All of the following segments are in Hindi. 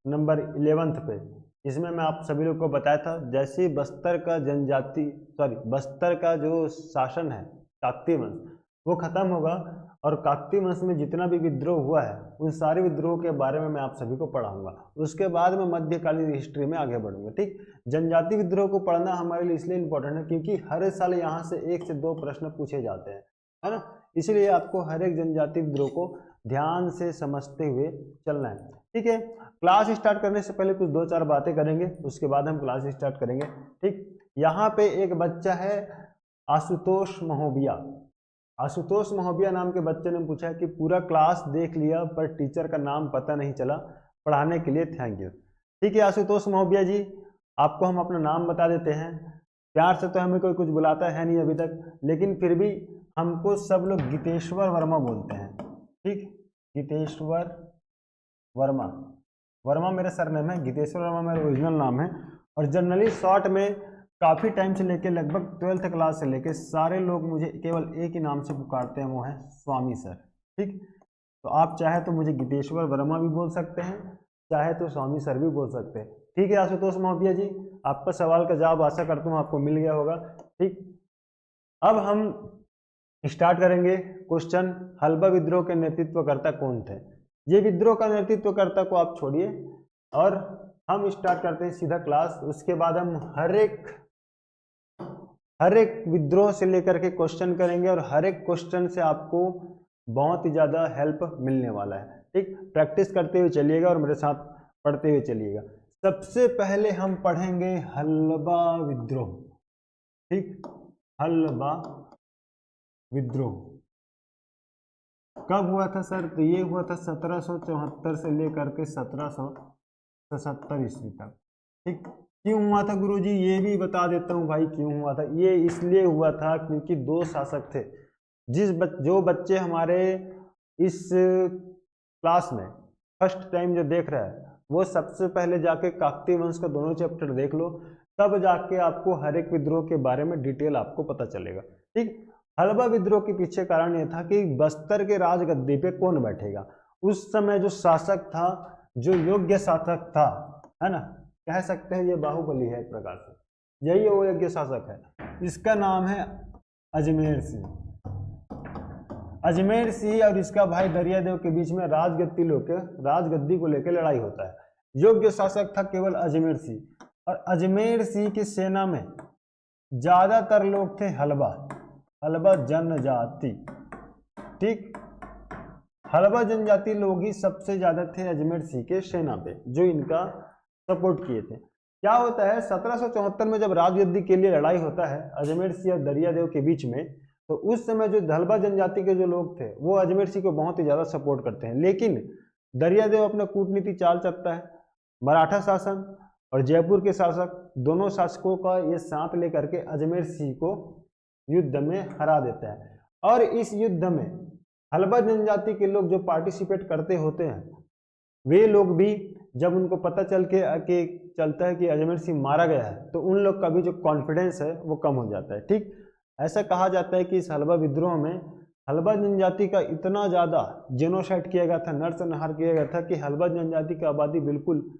नंबर 11 पे। इसमें मैं आप सभी लोग को बताया था, जैसे ही बस्तर का जो शासन है काकतीय वंश, वो खत्म होगा और काकतीय वंश में जितना भी विद्रोह हुआ है उन सारे विद्रोह के बारे में मैं आप सभी को पढ़ाऊंगा। उसके बाद मैं मध्यकालीन हिस्ट्री में आगे बढ़ूंगा। ठीक, जनजाति विद्रोह को पढ़ना हमारे लिए इसलिए इंपॉर्टेंट है क्योंकि हर साल यहाँ से 1 से 2 प्रश्न पूछे जाते हैं, है ना। इसलिए आपको हर एक जनजाति विद्रोह को ध्यान से समझते हुए चलना है। ठीक है, क्लास स्टार्ट करने से पहले कुछ 2-4 बातें करेंगे, उसके बाद हम क्लास स्टार्ट करेंगे। ठीक, यहाँ पे एक बच्चा है आशुतोष महोबिया। आशुतोष महोबिया नाम के बच्चे ने पूछा कि पूरा क्लास देख लिया पर टीचर का नाम पता नहीं चला, पढ़ाने के लिए थैंक यू। ठीक है आशुतोष महोबिया जी, आपको हम अपना नाम बता देते हैं। प्यार से तो हमें कोई कुछ बुलाता है नहीं अभी तक, लेकिन फिर भी हमको सब लोग गीतेश्वर वर्मा बोलते हैं। ठीक, गीतेश्वर वर्मा, वर्मा मेरा सरनेम है, गीतेश्वर वर्मा मेरा ओरिजिनल नाम है। और जनरली शॉर्ट में काफ़ी टाइम से लेके लगभग 12th क्लास से लेके सारे लोग मुझे केवल एक ही नाम से पुकारते हैं, वो है स्वामी सर। ठीक, तो आप चाहे तो मुझे गीतेश्वर वर्मा भी बोल सकते हैं, चाहे तो स्वामी सर भी बोल सकते हैं। ठीक है आशुतोष महोबिया जी, आपका सवाल का जवाब आशा करता हूँ आपको मिल गया होगा। ठीक, अब हम स्टार्ट करेंगे क्वेश्चन, हल्बा विद्रोह के नेतृत्वकर्ता कौन थे। ये विद्रोह का नेतृत्वकर्ता को आप छोड़िए और हम स्टार्ट करते हैं सीधा क्लास। उसके बाद हम हर एक विद्रोह से लेकर के क्वेश्चन करेंगे और हर एक क्वेश्चन से आपको बहुत ही ज़्यादा हेल्प मिलने वाला है। ठीक, प्रैक्टिस करते हुए चलिएगा और मेरे साथ पढ़ते हुए चलिएगा। सबसे पहले हम पढ़ेंगे हल्बा विद्रोह। ठीक, हल्बा विद्रोह कब हुआ था सर? तो ये हुआ था 1774 से लेकर के 1777 ईस्वी तक। ठीक, क्यों हुआ था गुरुजी? ये भी बता देता हूँ भाई क्यों हुआ था। ये इसलिए हुआ था क्योंकि 2 शासक थे। जो बच्चे हमारे इस क्लास में फर्स्ट टाइम जो देख रहा है वो सबसे पहले जाके काकतीय वंश का दोनों चैप्टर देख लो, तब जाके आपको हर एक विद्रोह के बारे में डिटेल आपको पता चलेगा। ठीक, हल्बा विद्रोह के पीछे कारण यह था कि बस्तर के राजगद्दी पे कौन बैठेगा। उस समय जो शासक था, जो योग्य शासक था, है ना, कह सकते हैं ये बाहुबली है एक प्रकार से, यही वो योग्य शासक है। इसका नाम है अजमेर सिंह। अजमेर सिंह और इसका भाई दरियादेव के बीच में राजगद्दी को लेकर लड़ाई होता है। योग्य शासक था केवल अजमेर सिंह, और अजमेर सिंह की सेना में ज्यादातर लोग थे हल्बा जनजाति। ठीक, हल्बा जनजाति लोग ही सबसे ज्यादा थे अजमेर सिंह के सेना पे, जो इनका सपोर्ट किए थे। क्या होता है 1774 में जब राजगद्दी के लिए लड़ाई होता है अजमेर सिंह और दरियादेव के बीच में, तो उस समय जो हल्बा जनजाति के जो लोग थे वो अजमेर सिंह को बहुत ही ज्यादा सपोर्ट करते हैं। लेकिन दरियादेव अपना कूटनीति चाल चलता है, मराठा शासन और जयपुर के शासक दोनों शासकों का ये साथ लेकर के अजमेर सिंह को युद्ध में हरा देता है। और इस युद्ध में हल्बा जनजाति के लोग जो पार्टिसिपेट करते होते हैं, वे लोग भी जब उनको पता चलता है कि अजमेर सिंह मारा गया है, तो उन लोग का भी जो कॉन्फिडेंस है वो कम हो जाता है। ठीक, ऐसा कहा जाता है कि इस हल्बा विद्रोह में हल्बा जनजाति का इतना ज़्यादा जेनोसाइड किया गया था, नरसंहार किया गया था, कि हल्बा जनजाति की आबादी बिल्कुल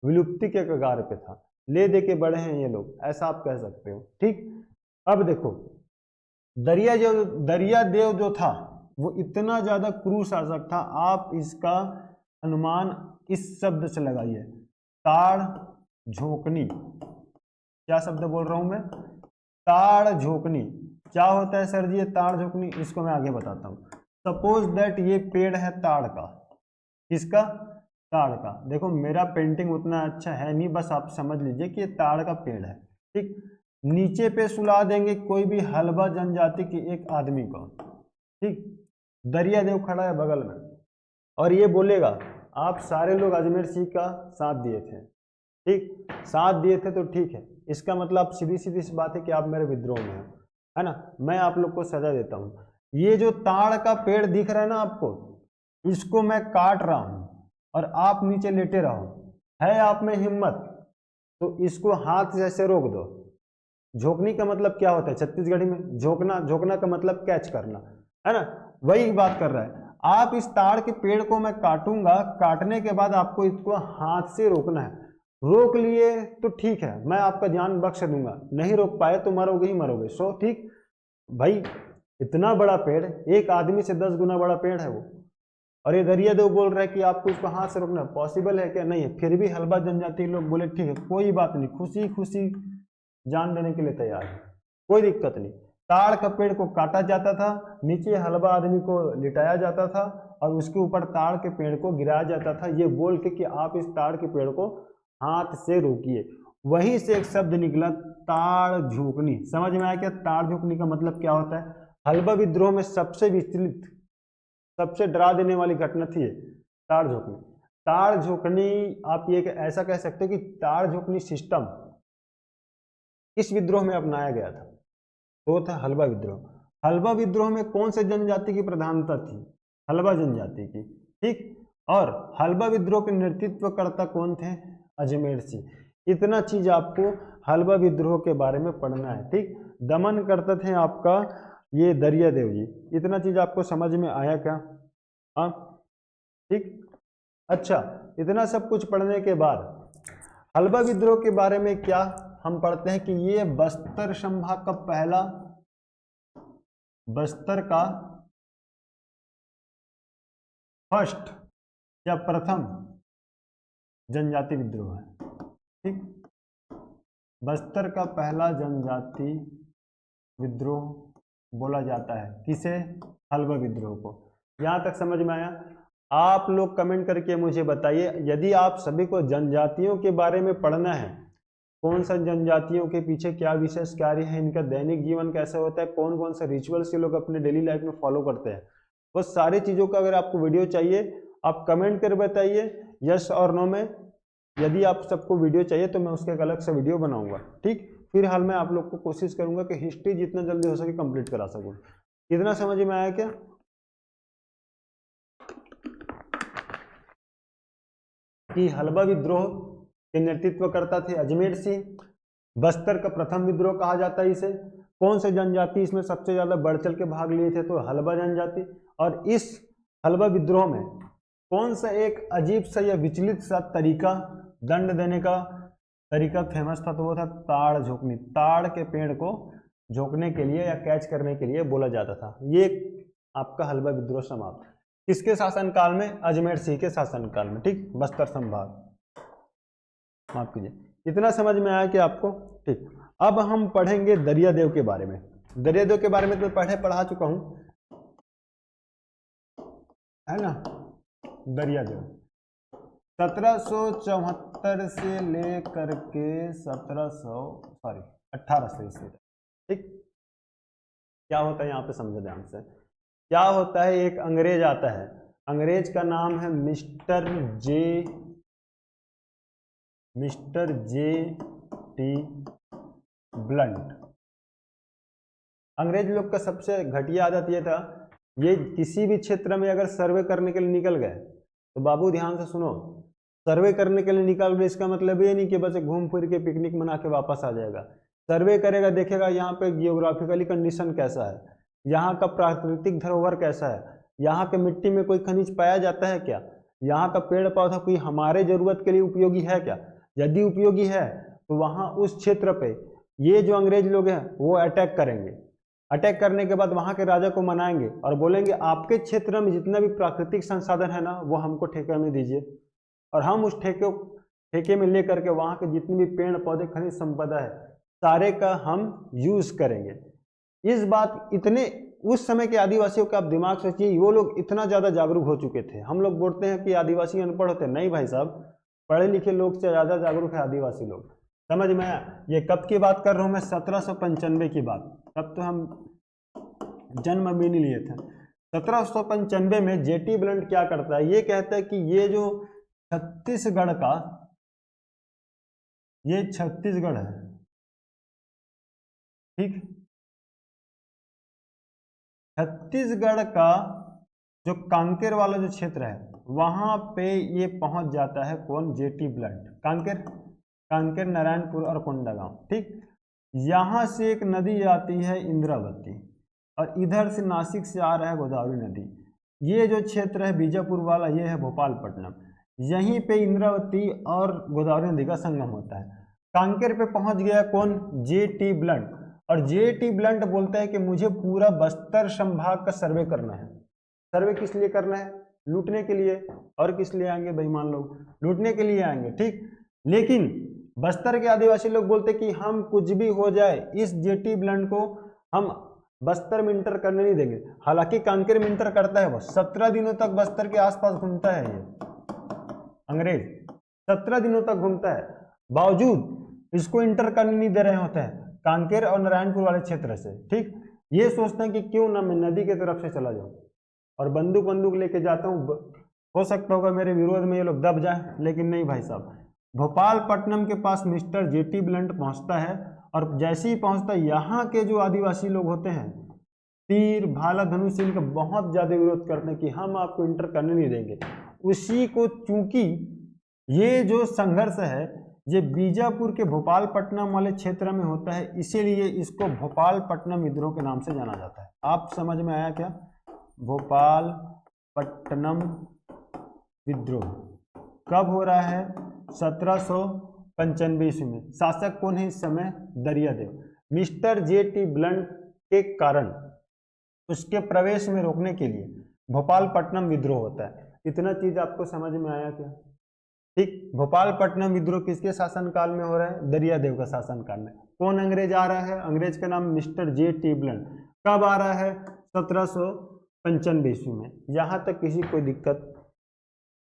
विलुप्ति के कगार पे था। ले दे के बढ़े हैं ये लोग, ऐसा आप कह सकते हो। ठीक, अब देखो दरियादेव जो था वो इतना ज़्यादा क्रूर शासक था, आप इसका अनुमान इस शब्द से लगाइए, ताड़ झोंकनी। क्या शब्द बोल रहा हूं मैं? ताड़ झोंकनी। क्या होता है सर जी ये ताड़ झोंकनी? इसको मैं आगे बताता हूँ। सपोज दैट ये पेड़ है ताड़ का। किसका? ताड़ का। देखो मेरा पेंटिंग उतना अच्छा है नहीं, बस आप समझ लीजिए कि ये ताड़ का पेड़ है। ठीक, नीचे पे सुला देंगे कोई भी हल्बा जनजाति की एक आदमी को। ठीक, दरियादेव खड़ा है बगल में और ये बोलेगा आप सारे लोग अजमेर सिंह का साथ दिए थे। ठीक, साथ दिए थे तो ठीक है, इसका मतलब सीधी सीधी सी बात है कि आप मेरे विद्रोह में हो, है ना, मैं आप लोग को सजा देता हूँ। ये जो ताड़ का पेड़ दिख रहा है ना आपको, इसको मैं काट रहा हूँ और आप नीचे लेटे रहो। है आप में हिम्मत तो इसको हाथ से ऐसे रोक दो। झोंकनी का मतलब क्या होता है छत्तीसगढ़ी में? झोंकना। झोंकना का मतलब कैच करना, है ना, वही बात कर रहा है। आप इस ताड़ के पेड़ को मैं काटूंगा, काटने के बाद आपको इसको हाथ से रोकना है। रोक लिए तो ठीक है, मैं आपका जान बख्श दूंगा, नहीं रोक पाए तो मरोगे ही मरोगे। सो ठीक भाई, इतना बड़ा पेड़, एक आदमी से 10 गुना बड़ा पेड़ है वो, और ये दरियादेव बोल रहा है कि आपको इसको हाथ से रोकना पॉसिबल है क्या? नहीं है। फिर भी हलबा जनजाति लोग बोले ठीक है कोई बात नहीं, खुशी खुशी जान देने के लिए तैयार है, कोई दिक्कत नहीं। ताड़ का पेड़ को काटा जाता था, नीचे हलबा आदमी को लिटाया जाता था और उसके ऊपर ताड़ के पेड़ को गिराया जाता था, ये बोल के कि आप इस ताड़ के पेड़ को हाथ से रोकिए। वहीं से एक शब्द निकला ताड़ झोंकनी। समझ में आया क्या ताड़ झोंकनी का मतलब क्या होता है? हलबा विद्रोह में सबसे विचलित, सबसे डरा देने वाली घटना थी ये ताड़ झोंकनी। ताड़ झोंकनी आप ये ऐसा कह सकते हो कि ताड़ झोंकनी सिस्टम इस विद्रोह में अपनाया गया था, तो था हलबा विद्रोह। हलबा विद्रोह में कौन से जनजाति की प्रधानता थी? हलबा जनजाति की, ठीक। और हलबा विद्रोह के नेतृत्वकर्ता कौन थे? अजमेर सिंह। इतना चीज आपको हलबा विद्रोह के बारे में पढ़ना है, ठीक। दमन करते थे आपका ये दरियादेव जी। इतना चीज आपको समझ में आया क्या? हाँ ठीक। अच्छा, इतना सब कुछ पढ़ने के बाद हलबा विद्रोह के बारे में क्या हम पढ़ते हैं कि ये बस्तर संभाग का पहला, बस्तर का फर्स्ट या प्रथम जनजाति विद्रोह है, ठीक। बस्तर का पहला जनजाति विद्रोह बोला जाता है किसे? हलबा विद्रोह को। यहां तक समझ में आया? आप लोग कमेंट करके मुझे बताइए, यदि आप सभी को जनजातियों के बारे में पढ़ना है, कौन सा जनजातियों के पीछे क्या विशेष कार्य है, इनका दैनिक जीवन कैसा होता है, कौन कौन सा रिचुअल्स ये लोग अपने डेली लाइफ में फॉलो करते हैं, वो सारी चीज़ों का अगर आपको वीडियो चाहिए आप कमेंट कर बताइए यस और नो में। यदि आप सबको वीडियो चाहिए तो मैं उसका एक अलग से वीडियो बनाऊंगा, ठीक। फिर हाल में आप लोग को कोशिश करूंगा कि हिस्ट्री जितना जल्दी हो सके कंप्लीट करा सकूं। कितना समझ में आया क्या? कि हलबा विद्रोह के नेतृत्व करता थे अजमेर सिंह। बस्तर का प्रथम विद्रोह कहा जाता है इसे। कौन से जनजाति इसमें सबसे ज्यादा बढ़ चढ़ के भाग लिए थे? तो हलबा जनजाति। और इस हलबा विद्रोह में कौन सा एक अजीब सा या विचलित सा तरीका, दंड देने का तरीका फेमस था? तो वो था ताड़ झोंकनी। ताड़ के पेड़ को झोंकने के लिए या कैच करने के लिए बोला जाता था। ये आपका हलबा विद्रोह समाप्त। किसके शासनकाल में? अजमेर सिंह के शासनकाल में, ठीक। बस्तर संभाग, माफ कीजिए। इतना समझ में आया कि आपको, ठीक। अब हम पढ़ेंगे दरियादेव के बारे में। दरियादेव के बारे में तो पढ़ा चुका हूं, है ना। दरियादेव 1774 से लेकर के 1800 ईस्वी तक, ठीक। क्या होता है यहाँ पे समझो ध्यान से। क्या होता है, एक अंग्रेज आता है, अंग्रेज का नाम है मिस्टर जे टी ब्लंट। अंग्रेज लोग का सबसे घटिया आदत ये था, ये किसी भी क्षेत्र में अगर सर्वे करने के लिए निकल गए, तो बाबू ध्यान से सुनो, सर्वे करने के लिए निकल गए इसका मतलब ये नहीं कि बस घूम फिर के पिकनिक मना के वापस आ जाएगा। सर्वे करेगा, देखेगा यहाँ पे जियोग्राफिकली कंडीशन कैसा है, यहाँ का प्राकृतिक धरोहर कैसा है, यहाँ के मिट्टी में कोई खनिज पाया जाता है क्या, यहाँ का पेड़ पौधा कोई हमारे जरूरत के लिए उपयोगी है क्या। यदि उपयोगी है तो वहाँ उस क्षेत्र पे ये जो अंग्रेज लोग हैं वो अटैक करेंगे। अटैक करने के बाद वहाँ के राजा को मनाएंगे और बोलेंगे आपके क्षेत्र में जितना भी प्राकृतिक संसाधन है ना वो हमको ठेके में दीजिए, और हम उस ठेके में ले करके वहाँ के जितने भी पेड़ पौधे खनिज संपदा है सारे का हम यूज करेंगे। इस बात इतने उस समय के आदिवासियों का आप दिमाग सोचिए, वो लोग इतना ज़्यादा जागरूक हो चुके थे। हम लोग बोलते हैं कि आदिवासी अनपढ़ होते, नहीं भाई साहब, पढ़े लिखे लोग से ज़्यादा जागरूक है आदिवासी लोग। समझ में आया? ये कब की बात कर रहा हूँ मैं? 1795 की बात। तब तो हम जन्म भी नहीं लिए थे। 1795 में जेटी ब्लंट क्या करता है, ये कहता है कि ये जो छत्तीसगढ़ का, ये छत्तीसगढ़ है, ठीक। छत्तीसगढ़ का जो कांकेर वाला जो क्षेत्र है वहां पे ये पहुंच जाता है कौन? Jetty blunt. कांकेर, नारायणपुर और कोंडागांव, ठीक। यहां से एक नदी आती है इंद्रावती, और इधर से नासिक से आ रहा है गोदावरी नदी। ये जो क्षेत्र है बीजापुर वाला, ये है भोपालपट्टनम। यहीं पे इंद्रावती और गोदावरी नदी का संगम होता है। कांकेर पे पहुंच गया कौन? जे.टी. ब्लंट। और जे.टी. ब्लंट बोलता है कि मुझे पूरा बस्तर संभाग का सर्वे करना है। सर्वे किस लिए करना है? लूटने के लिए। और किस लिए आएंगे बेईमान लोग? लूटने के लिए आएंगे, ठीक। लेकिन बस्तर के आदिवासी लोग बोलते कि हम कुछ भी हो जाए, इस जे.टी. ब्लंट को हम बस्तर में इंटर करने नहीं देंगे। हालांकि कांकेर में इंटर करता है वो, 17 दिनों तक बस्तर के आसपास घूमता है ये अंग्रेज, 17 दिनों तक घूमता है, बावजूद इसको इंटर करने नहीं दे रहे होते हैं कांकेर और नारायणपुर वाले क्षेत्र से, ठीक। ये सोचते हैं कि क्यों ना मैं नदी की तरफ से चला जाऊं और बंदूक लेके जाता हूं, हो सकता होगा मेरे विरोध में ये लोग दब जाए, लेकिन नहीं भाई साहब। भोपालपट्टनम के पास मिस्टर जे.टी. ब्लंट पहुंचता है और जैसे ही पहुंचता है, यहाँ के जो आदिवासी लोग होते हैं तीर भाला धनुष इनका बहुत ज्यादा विरोध करते हैं कि हम आपको इंटर करने नहीं देंगे। उसी को, चूंकि ये जो संघर्ष है ये बीजापुर के भोपालपट्टनम वाले क्षेत्र में होता है, इसीलिए इसको भोपालपट्टनम विद्रोह के नाम से जाना जाता है। आप समझ में आया क्या? भोपालपट्टनम विद्रोह कब हो रहा है? 1795 ईस्वी में। शासक कौन है इस समय? दरियादेव। मिस्टर जे.टी. ब्लंट के कारण उसके प्रवेश में रोकने के लिए भोपालपट्टनम विद्रोह होता है। इतना चीज आपको समझ में आया क्या? ठीक। भोपालपट्टनम विद्रोह किसके शासनकाल में हो रहा है? दरियादेव का शासनकाल में। कौन अंग्रेज आ रहा है? अंग्रेज का नाम मिस्टर जे.टी. ब्लंट। कब आ रहा है? 1795 ईस्वी में। यहां तक किसी कोई दिक्कत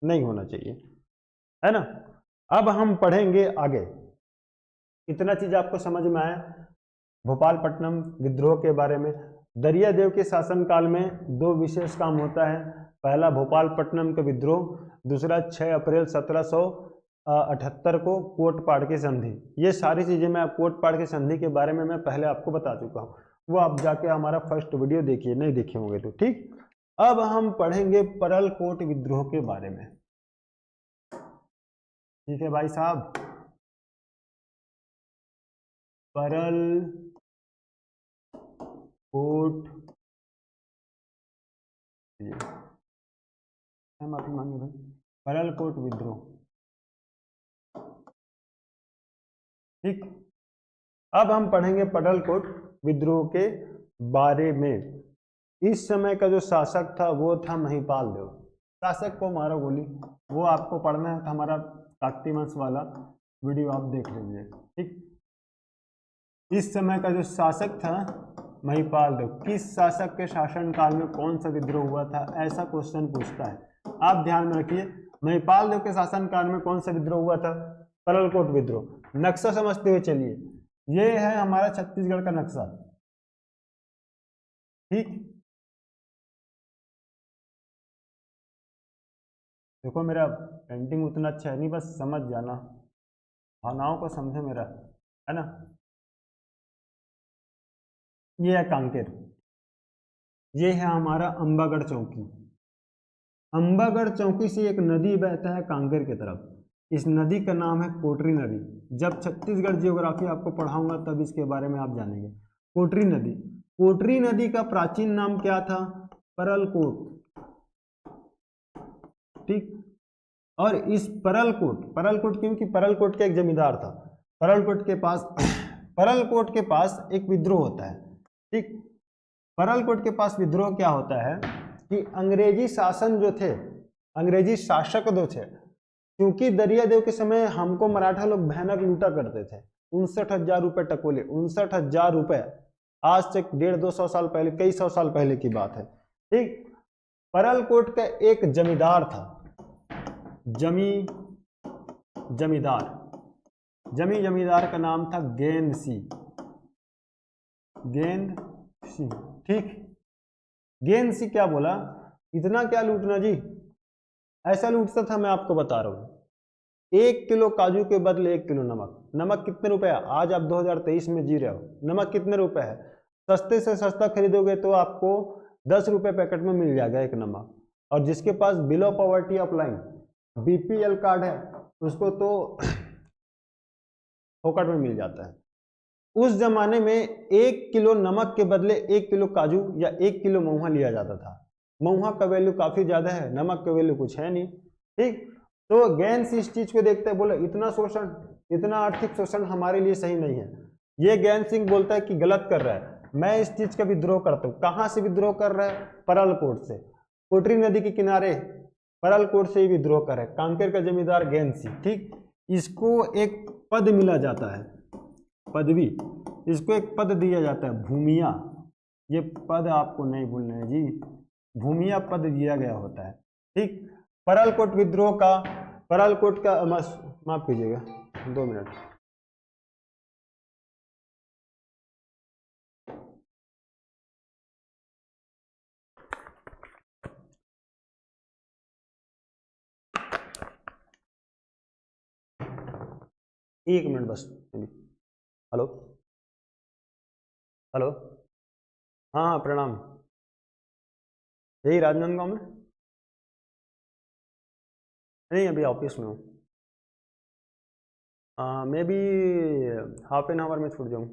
नहीं होना चाहिए, है ना। अब हम पढ़ेंगे आगे। इतना चीज आपको समझ में आया भोपालपट्टनम विद्रोह के बारे में। दरियादेव के शासनकाल में दो विशेष काम होता है। पहला भोपालपट्टनम का विद्रोह, दूसरा 6 अप्रैल 1778 को कोटपाड़ की संधि। ये सारी चीजें मैं कोटपाड़ की संधि के बारे में मैं पहले आपको बता चुका हूँ, वो आप जाके हमारा फर्स्ट वीडियो देखिए, नहीं देखे होंगे तो, ठीक। अब हम पढ़ेंगे परलकोट विद्रोह के बारे में, ठीक है भाई साहब। परलकोट, माफी मांगी भाई, परलकोट विद्रोह, ठीक। अब हम पढ़ेंगे परलकोट विद्रोह के बारे में। इस समय का जो शासक था वो था महिपाल देव। शासक को मारो गोली, वो आपको पढ़ना है तो हमारा काकतीय वंश वाला वीडियो आप देख लीजिए, ठीक। इस समय का जो शासक था महिपाल देव। किस शासक के शासनकाल में कौन सा विद्रोह हुआ था, ऐसा क्वेश्चन पूछता है। आप ध्यान में रखिए, महिपाल देव के शासनकाल में कौन सा विद्रोह हुआ था? परलकोट विद्रोह। नक्शा समझते हुए चलिए, ये है हमारा छत्तीसगढ़ का नक्शा, ठीक। देखो मेरा पेंटिंग उतना अच्छा है नहीं, बस समझ जाना, भावनाओं को समझे मेरा, है ना। ये है कांकेर, ये है हमारा अंबागढ़ चौकी। अंबागढ़ चौकी से एक नदी बहता है कांकेर की तरफ, इस नदी का नाम है कोटरी नदी। जब छत्तीसगढ़ जियोग्राफी आपको पढ़ाऊंगा तब इसके बारे में आप जानेंगे। कोटरी नदी, कोटरी नदी का प्राचीन नाम क्या था? परलकोट, ठीक। और इस परलकोट क्योंकि परलकोट का एक जमींदार था, परलकोट के पास एक विद्रोह होता है, ठीक। परलकोट के पास विद्रोह क्या होता है कि अंग्रेजी शासन जो थे, अंग्रेजी शासक जो थे, क्योंकि दरियादेव के समय हमको मराठा लोग भयानक लूटा करते थे। 59,000 रुपए टकोले, 59,000 रुपए, आज से 150-200 साल पहले, कई सौ साल पहले की बात है, ठीक। परलकोट का एक जमींदार था, जमींदार का नाम था गेंद सिंह, ठीक। गेंद सिंह क्या बोला, इतना क्या लूटना जी, ऐसा लूटता था, मैं आपको बता रहा हूं। 1 किलो काजू के बदले 1 किलो नमक। नमक कितने रुपए है? आज आप 2023 में जी रहे हो, नमक कितने रुपए है? सस्ते से सस्ता खरीदोगे तो आपको 10 रुपए पैकेट में मिल जाएगा एक नमक। और जिसके पास below poverty of line, BPL card है, उसको तो फोकट में मिल जाता है। उस जमाने में 1 किलो नमक के बदले 1 किलो काजू या 1 किलो महुआ लिया जाता था। महुआ का वैल्यू काफी ज्यादा है, नमक का वैल्यू कुछ है नहीं। ठीक, तो गैंस इस चीज को देखते हैं, बोले इतना शोषण, इतना आर्थिक शोषण हमारे लिए सही नहीं है। ये ज्ञान सिंह बोलता है कि गलत कर रहा है, मैं इस चीज का विद्रोह करता हूँ। कहाँ से विद्रोह कर रहा है? परलकोट से, कोटरी नदी के किनारे परलकोट से ही विद्रोह कर रहा है, कांकेर का जमींदार ज्ञान सिंह। ठीक, इसको एक पद मिला जाता है, पदवी, इसको एक पद दिया जाता है, भूमिया। ये पद आपको नहीं भूलना है जी, भूमिया पद दिया गया होता है। ठीक, परलकोट विद्रोह का, परलकोट का, माफ कीजिएगा 2 मिनट। एक मिनट बस। हेलो हेलो, हाँ प्रणाम, यही राजनांदगांव में? नहीं, अभी ऑफिस में हूँ। मैं भी हाफ एन आवर में छूट जाऊँ,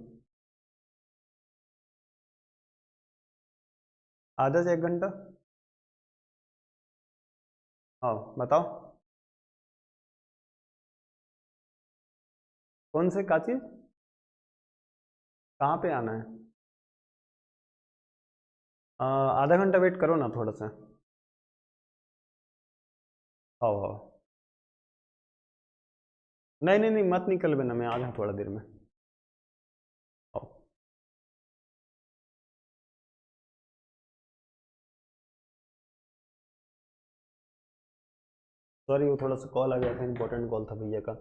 आधा से 1 घंटा। हाँ बताओ, कौन से का चीज़, कहाँ पे आना है? आधा घंटा वेट करो ना थोड़ा सा। आओ आओ, नहीं नहीं नहीं, मत निकल बेना, मैं आ जाऊँ थोड़ा देर में। आओ। सॉरी, वो थोड़ा सा कॉल आ गया था, इंपॉर्टेंट कॉल था भैया का।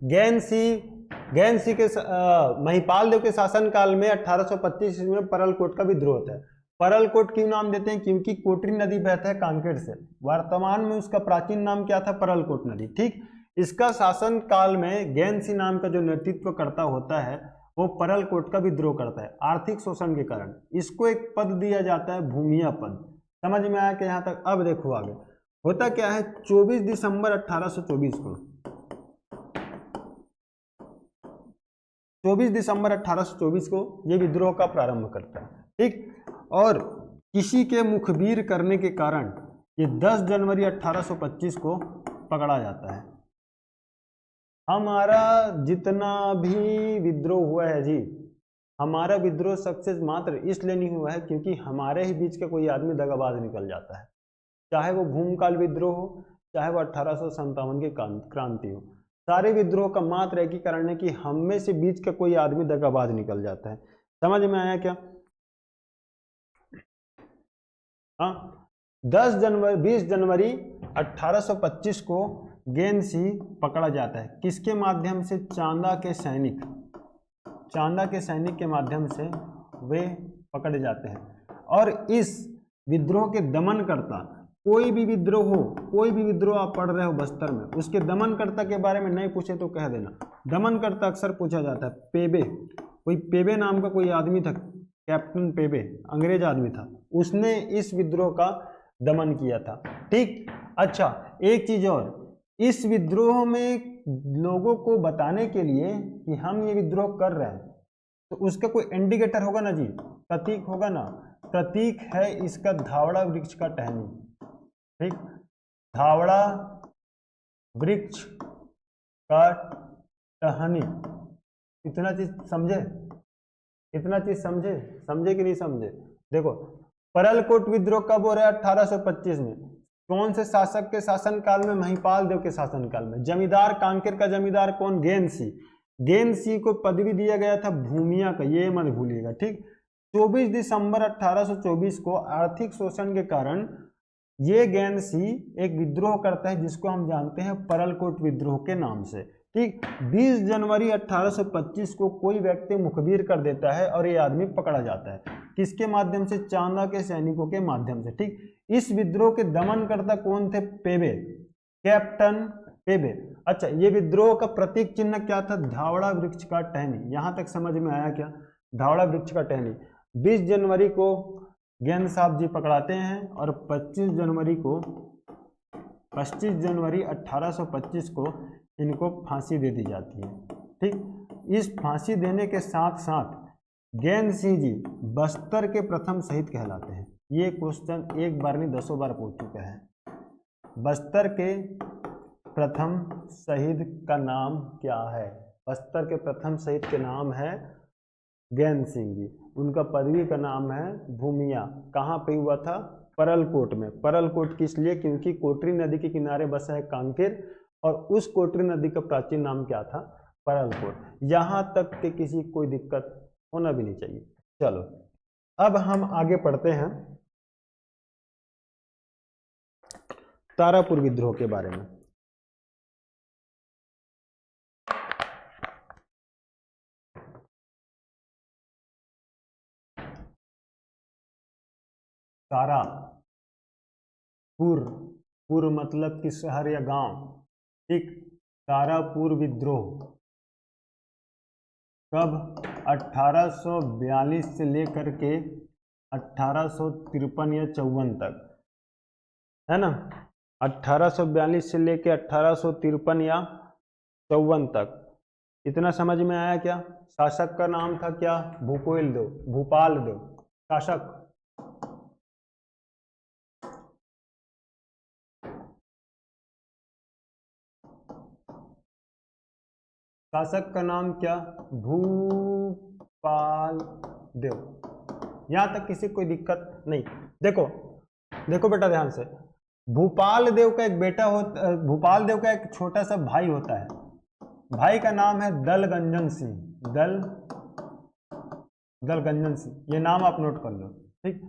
गैनसी के महिपाल देव के शासन काल में 1825 में परलकोट का विद्रोह होता है। परलकोट क्यों नाम देते हैं? क्योंकि कोटरी नदी बहता है कांकेर से, वर्तमान में उसका प्राचीन नाम क्या था? परलकोट नदी। ठीक, इसका शासन काल में गैनसी नाम का जो नेतृत्व करता होता है वो परलकोट का विद्रोह करता है आर्थिक शोषण के कारण। इसको एक पद दिया जाता है, भूमिया पद। समझ में आया कि यहाँ तक? अब देखो आगे होता क्या है। 24 दिसंबर 1824 को, 24 दिसंबर 1824 को ये विद्रोह का प्रारंभ करता है। ठीक, और किसी के मुखबिर करने के कारण ये 10 जनवरी 1825 को पकड़ा जाता है। हमारा जितना भी विद्रोह हुआ है जी, हमारा विद्रोह सक्सेस मात्र इसलिए नहीं हुआ है क्योंकि हमारे ही बीच का कोई आदमी दगाबाज निकल जाता है, चाहे वो भूमकाल विद्रोह हो, चाहे वो 1857 की क्रांति हो। सारे विद्रोह का मात्र एक ही कारण है कि हम में से बीच का कोई आदमी दगाबाज निकल जाता है। समझ में आया क्या? हाँ, 20 जनवरी 1825 को गैनसी पकड़ा जाता है। किसके माध्यम से? चांदा के सैनिक, चांदा के सैनिक के माध्यम से वे पकड़े जाते हैं। और इस विद्रोह के दमनकर्ता, कोई भी विद्रोह हो, कोई भी विद्रोह आप पढ़ रहे हो बस्तर में, उसके दमनकर्ता के बारे में नहीं पूछे तो कह देना। दमनकर्ता अक्सर पूछा जाता है। पेबे, कोई पेबे नाम का कोई आदमी था, कैप्टन पेबे, अंग्रेज आदमी था, उसने इस विद्रोह का दमन किया था। ठीक, अच्छा एक चीज और, इस विद्रोह में लोगों को बताने के लिए कि हम ये विद्रोह कर रहे हैं तो उसका कोई इंडिकेटर होगा ना जी, प्रतीक होगा ना। प्रतीक है इसका धावड़ा वृक्ष का टहनी। ठीक, धावड़ा वृक्ष का टहनी। इतना चीज समझे? इतना चीज समझे? समझे कि नहीं समझे? देखो, परलकोट विद्रोह कब हो रहा है? 1825 में। कौन से शासक के शासन काल में? महिपाल देव के शासन काल में। जमींदार, कांकेर का जमींदार कौन? गैनसी। गैनसी को पदवी दिया गया था भूमिया का, ये मत भूलिएगा। ठीक, 24 दिसंबर 1824 को आर्थिक शोषण के कारण ये गैनसी एक विद्रोह करता है जिसको हम जानते हैं परलकोट विद्रोह के नाम से। ठीक, 20 जनवरी 1825 को कोई व्यक्ति मुखबिर कर देता है और ये आदमी पकड़ा जाता है। किसके माध्यम से? चांदा के सैनिकों के माध्यम से। ठीक, इस विद्रोह के दमनकर्ता कौन थे? पेबे, कैप्टन पेबे। अच्छा, ये विद्रोह का प्रतीक चिन्ह क्या था? धावड़ा वृक्ष का टहनी। यहां तक समझ में आया क्या? धावड़ा वृक्ष का टहनी। 20 जनवरी को गैन साहब जी पकड़ाते हैं और 25 जनवरी 1825 को इनको फांसी दे दी जाती है। ठीक, इस फांसी देने के साथ साथ गैन सिंह जी बस्तर के प्रथम शहीद कहलाते हैं। ये क्वेश्चन एक बार नहीं 10 बार पूछ चुका है। बस्तर के प्रथम शहीद का नाम क्या है? बस्तर के प्रथम शहीद के नाम है ज्ञान सिंह जी। उनका पदवी का नाम है भूमिया। कहाँ पे हुआ था? परलकोट में। परलकोट किस लिए? क्योंकि कोटरी नदी के किनारे बसा है कांकेर, और उस कोटरी नदी का प्राचीन नाम क्या था? परलकोट। यहाँ तक कि किसी कोई दिक्कत होना भी नहीं चाहिए। चलो अब हम आगे पढ़ते हैं तारापुर विद्रोह के बारे में। तारापुर, पुर मतलब कि शहर या गांव, ठीक। तारापुर विद्रोह कब? 1842 से लेकर के 1853 या 54 तक, है ना। 1842 से लेकर 1853 या 54 तक। इतना समझ में आया क्या? शासक का नाम था क्या? भूपाल देव। भूपाल देव शासक। शासक का नाम क्या? भूपाल देव। यहां तक किसी कोई दिक्कत नहीं। देखो देखो बेटा ध्यान से, भूपाल देव का एक बेटा होता, भूपाल देव का एक छोटा सा भाई होता है। भाई का नाम है दलगंजन सिंह। दलगंजन सिंह, ये नाम आप नोट कर लो, ठीक।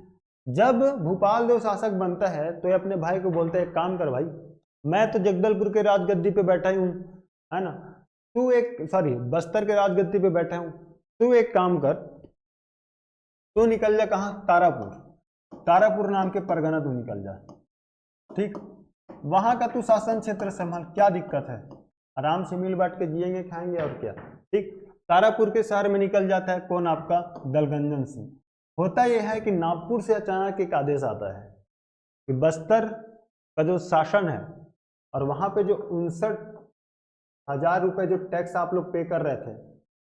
जब भूपाल देव शासक बनता है तो ये अपने भाई को बोलते हैं, काम कर भाई, मैं तो जगदलपुर के राजगद्दी पे बैठा ही हूं, है ना, तू एक बस्तर के राजगद्दी पे बैठा हूं, तू एक काम कर, तू निकल जा कहां? तारापुर। तारापुर नाम के परगना तू निकल जा, ठीक। वहां का तू शासन क्षेत्र संभाल, क्या दिक्कत है? आराम से मिल बांट के जिएंगे खाएंगे और क्या, ठीक। तारापुर के शहर में निकल जाता है कौन? आपका दलगंजन सिंह। होता यह है कि नागपुर से अचानक एक आदेश आता है कि बस्तर का जो शासन है और वहां पे जो 59,000 रुपए जो टैक्स आप लोग पे कर रहे थे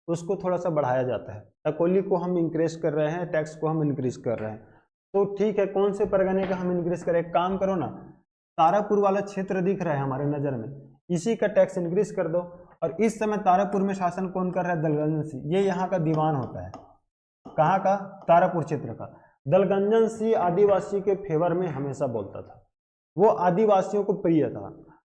उसको थोड़ा सा बढ़ाया जाता है। टकोली को हम इंक्रीज कर रहे हैं, टैक्स को हम इंक्रीज कर रहे हैं। तो ठीक है, कौन से परगने का हम इंक्रीज करें? काम करो ना, तारापुर वाला क्षेत्र दिख रहा है हमारे नजर में, इसी का टैक्स इंक्रीज कर दो। और इस समय तारापुर में शासन कौन कर रहा है? दलगंजन सिंह। ये यहाँ का दीवान होता है। कहाँ का? तारापुर क्षेत्र का। दलगंजन सिंह आदिवासी के फेवर में हमेशा बोलता था, वो आदिवासियों को प्रिय था।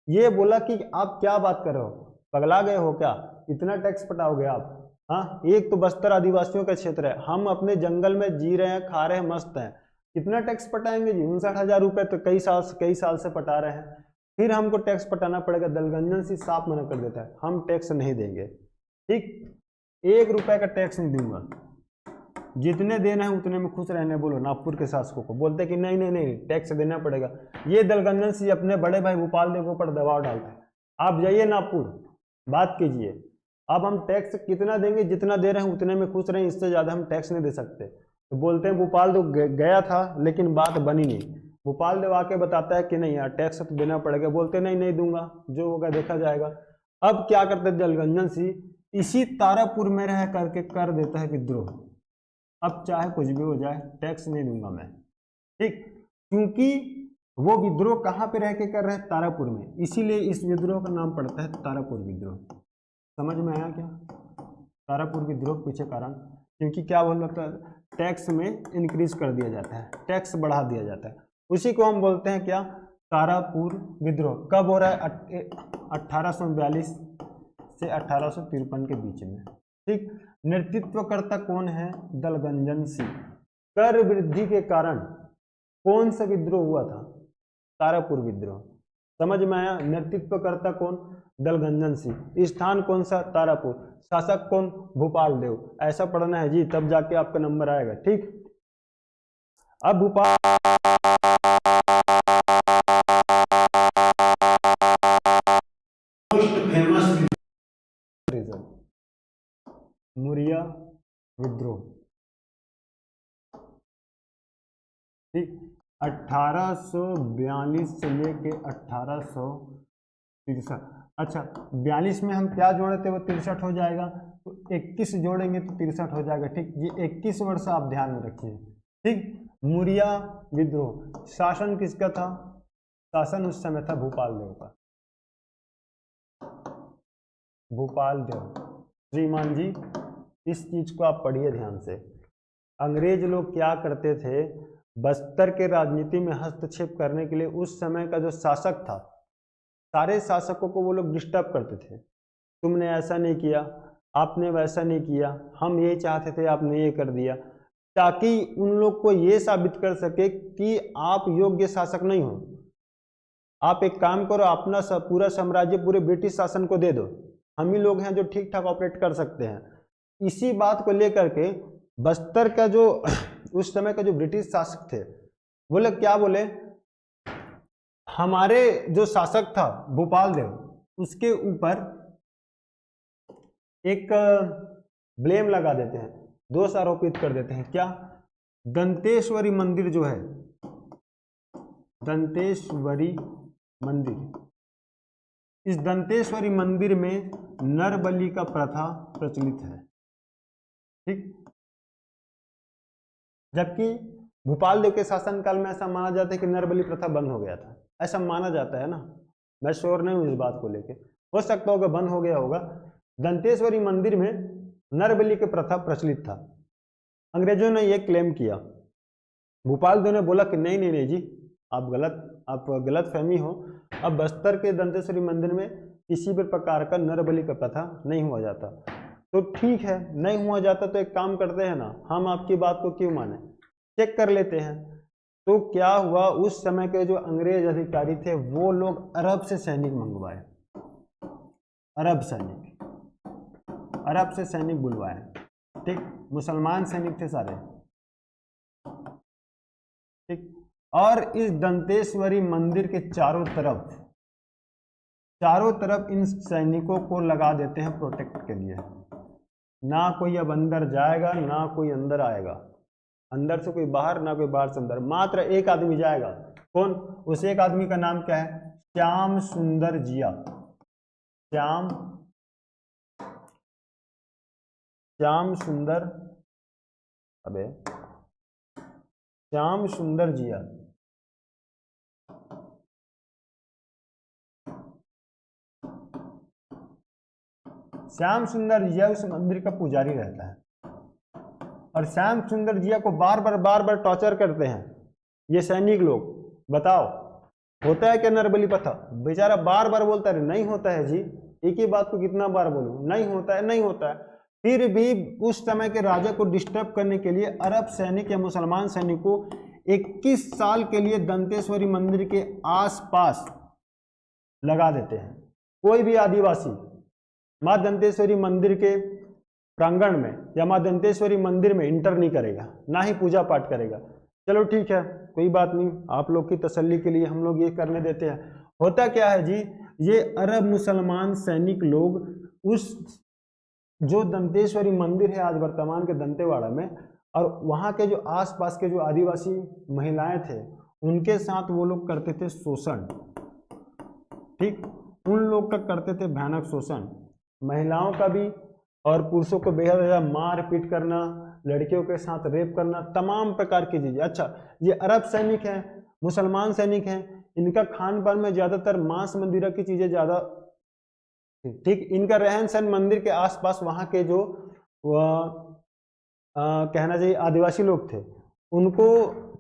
ये बोला कि आप क्या बात कर रहे हो, पगला गए हो क्या, इतना टैक्स पटाओगे आप? हाँ, एक तो बस्तर आदिवासियों का क्षेत्र है, हम अपने जंगल में जी रहे हैं, खा रहे हैं, मस्त हैं, कितना टैक्स पटाएंगे जी? 59,000 रुपए तो कई साल से पटा रहे हैं, फिर हमको टैक्स पटाना पड़ेगा। दलगंजन सिंह साफ मना कर देता है, हम टैक्स नहीं देंगे, ठीक, 1 रुपए का टैक्स नहीं दूंगा, जितने देना है उतने में खुश रहने बोलो नागपुर के शासकों को। बोलते कि नहीं नहीं नहीं, टैक्स देना पड़ेगा। ये दलगंजन सिंह अपने बड़े भाई भूपाल देव को पर दबाव डालता है, आप जाइए नागपुर, बात कीजिए, अब हम टैक्स कितना देंगे, जितना दे रहे हैं उतने में खुश रहें, इससे ज़्यादा हम टैक्स नहीं दे सकते। तो बोलते हैं भूपाल देव गया था लेकिन बात बनी नहीं। भूपाल देव आके बताता है कि नहीं यार टैक्स तो देना पड़ेगा। बोलते नहीं नहीं दूंगा, जो होगा देखा जाएगा। अब क्या करते दलगंजन सिंह, इसी तारापुर में रह करके कर देता है विद्रोह। अब चाहे कुछ भी हो जाए टैक्स नहीं दूंगा मैं, ठीक, क्योंकि वो विद्रोह कहाँ पे रह के कर रहे हैं? तारापुर में, इसीलिए इस विद्रोह का नाम पड़ता है तारापुर विद्रोह। समझ में आया क्या? तारापुर विद्रोह पीछे कारण, क्योंकि क्या बोल रहा था, टैक्स में इंक्रीज कर दिया जाता है, टैक्स बढ़ा दिया जाता है, उसी को हम बोलते हैं क्या? तारापुर विद्रोह। कब हो रहा है? 1842 से 1853 के बीच में, ठीक। नेतृत्वकर्ता कौन है? दलगंजन सिंह। कर वृद्धि के कारण कौन सा विद्रोह हुआ था? तारापुर विद्रोह। समझ में आया? नेतृत्वकर्ता कौन? दलगंजन सिंह। स्थान कौन सा? तारापुर। शासक कौन? भूपाल देव। ऐसा पढ़ना है जी, तब जाके आपका नंबर आएगा, ठीक। अब भूपाल फेमस मुरिया विद्रोह, ठीक, 1842 से लेके 1863। अच्छा, 42 में हम क्या जोड़े थे? वो 63 हो जाएगा, तो 21 जोड़ेंगे तो 63 हो जाएगा, ठीक। ये 21 वर्ष आप ध्यान में रखिए, ठीक। मुरिया विद्रोह शासन किसका था? शासन उस समय था भूपाल देव का। भूपाल देव। श्रीमान जी इस चीज को आप पढ़िए ध्यान से। अंग्रेज लोग क्या करते थे, बस्तर के राजनीति में हस्तक्षेप करने के लिए उस समय का जो शासक था, सारे शासकों को वो लोग डिस्टर्ब करते थे। तुमने ऐसा नहीं किया, आपने वैसा नहीं किया, हम ये चाहते थे आपने ये कर दिया, ताकि उन लोग को ये साबित कर सके कि आप योग्य शासक नहीं हो। आप एक काम करो, अपना पूरा साम्राज्य पूरे ब्रिटिश शासन को दे दो, हम ही लोग हैं जो ठीक ठाक ऑपरेट कर सकते हैं। इसी बात को लेकर के बस्तर का जो उस समय का जो ब्रिटिश शासक थे, वो लोग क्या बोले, हमारे जो शासक था भूपाल देव, उसके ऊपर एक ब्लेम लगा देते हैं, दोष आरोपित कर देते हैं। क्या? दंतेश्वरी मंदिर जो है, दंतेश्वरी मंदिर, इस दंतेश्वरी मंदिर में नरबलि का प्रथा प्रचलित है। ठीक, जबकि भूपाल देव के शासनकाल में ऐसा माना जाता है कि नरबलि प्रथा बंद हो गया था, ऐसा माना जाता है ना, मैं श्योर नहीं हूं इस बात को लेके, हो सकता होगा बंद हो गया होगा। दंतेश्वरी मंदिर में नरबलि की प्रथा प्रचलित था। अंग्रेजों ने यह क्लेम किया, भूपाल देव ने बोला कि नहीं नहीं नहीं जी, आप गलत फहमी हो, अब बस्तर के दंतेश्वरी मंदिर में किसी भी प्रकार का नरबलि का प्रथा नहीं हुआ जाता। तो ठीक है, नहीं हुआ जाता तो एक काम करते हैं ना, हम आपकी बात को क्यों माने, चेक कर लेते हैं। तो क्या हुआ, उस समय के जो अंग्रेज अधिकारी थे वो लोग अरब से सैनिक मंगवाए, अरब से सैनिक बुलवाए। ठीक, मुसलमान सैनिक थे सारे। ठीक, और इस दंतेश्वरी मंदिर के चारों तरफ इन सैनिकों को लगा देते हैं प्रोटेक्ट के लिए। ना कोई अब अंदर जाएगा, ना कोई अंदर आएगा, अंदर से कोई बाहर, ना कोई बाहर से अंदर, मात्र एक आदमी जाएगा। कौन? उस एक आदमी का नाम क्या है? श्याम सुंदर जिया। श्याम सुंदर जिया। श्याम सुंदर जिया उस मंदिर का पुजारी रहता है, और श्याम सुंदर जिया को बार बार टॉर्चर करते हैं ये सैनिक लोग। बताओ, होता है क्या नरबलि प्रथा? बेचारा बार बार बोलता है नहीं होता है जी, एक ही बात को कितना बार बोलूं, नहीं होता है, नहीं होता है। फिर भी उस समय के राजा को डिस्टर्ब करने के लिए अरब सैनिक या मुसलमान सैनिक को 21 साल के लिए दंतेश्वरी मंदिर के आसपास लगा देते हैं। कोई भी आदिवासी मां दंतेश्वरी मंदिर के प्रांगण में या मां दंतेश्वरी मंदिर में इंटर नहीं करेगा, ना ही पूजा पाठ करेगा। चलो ठीक है, कोई बात नहीं, आप लोग की तसल्ली के लिए हम लोग ये करने देते हैं। होता क्या है जी, ये अरब मुसलमान सैनिक लोग उस जो दंतेश्वरी मंदिर है आज वर्तमान के दंतेवाड़ा में, और वहाँ के जो आसपास के जो आदिवासी महिलाएं थे उनके साथ वो लोग करते थे शोषण। ठीक, उन लोग का करते थे भयानक शोषण, महिलाओं का भी और पुरुषों को बेहद ज़्यादा मार पीट करना, लड़कियों के साथ रेप करना, तमाम प्रकार की चीज़ें। अच्छा, ये अरब सैनिक हैं, मुसलमान सैनिक हैं, इनका खान पान में ज़्यादातर मांस मंदिरा की चीज़ें ज़्यादा। ठीक, इनका रहन सहन मंदिर के आसपास वहाँ के जो कहना चाहिए आदिवासी लोग थे उनको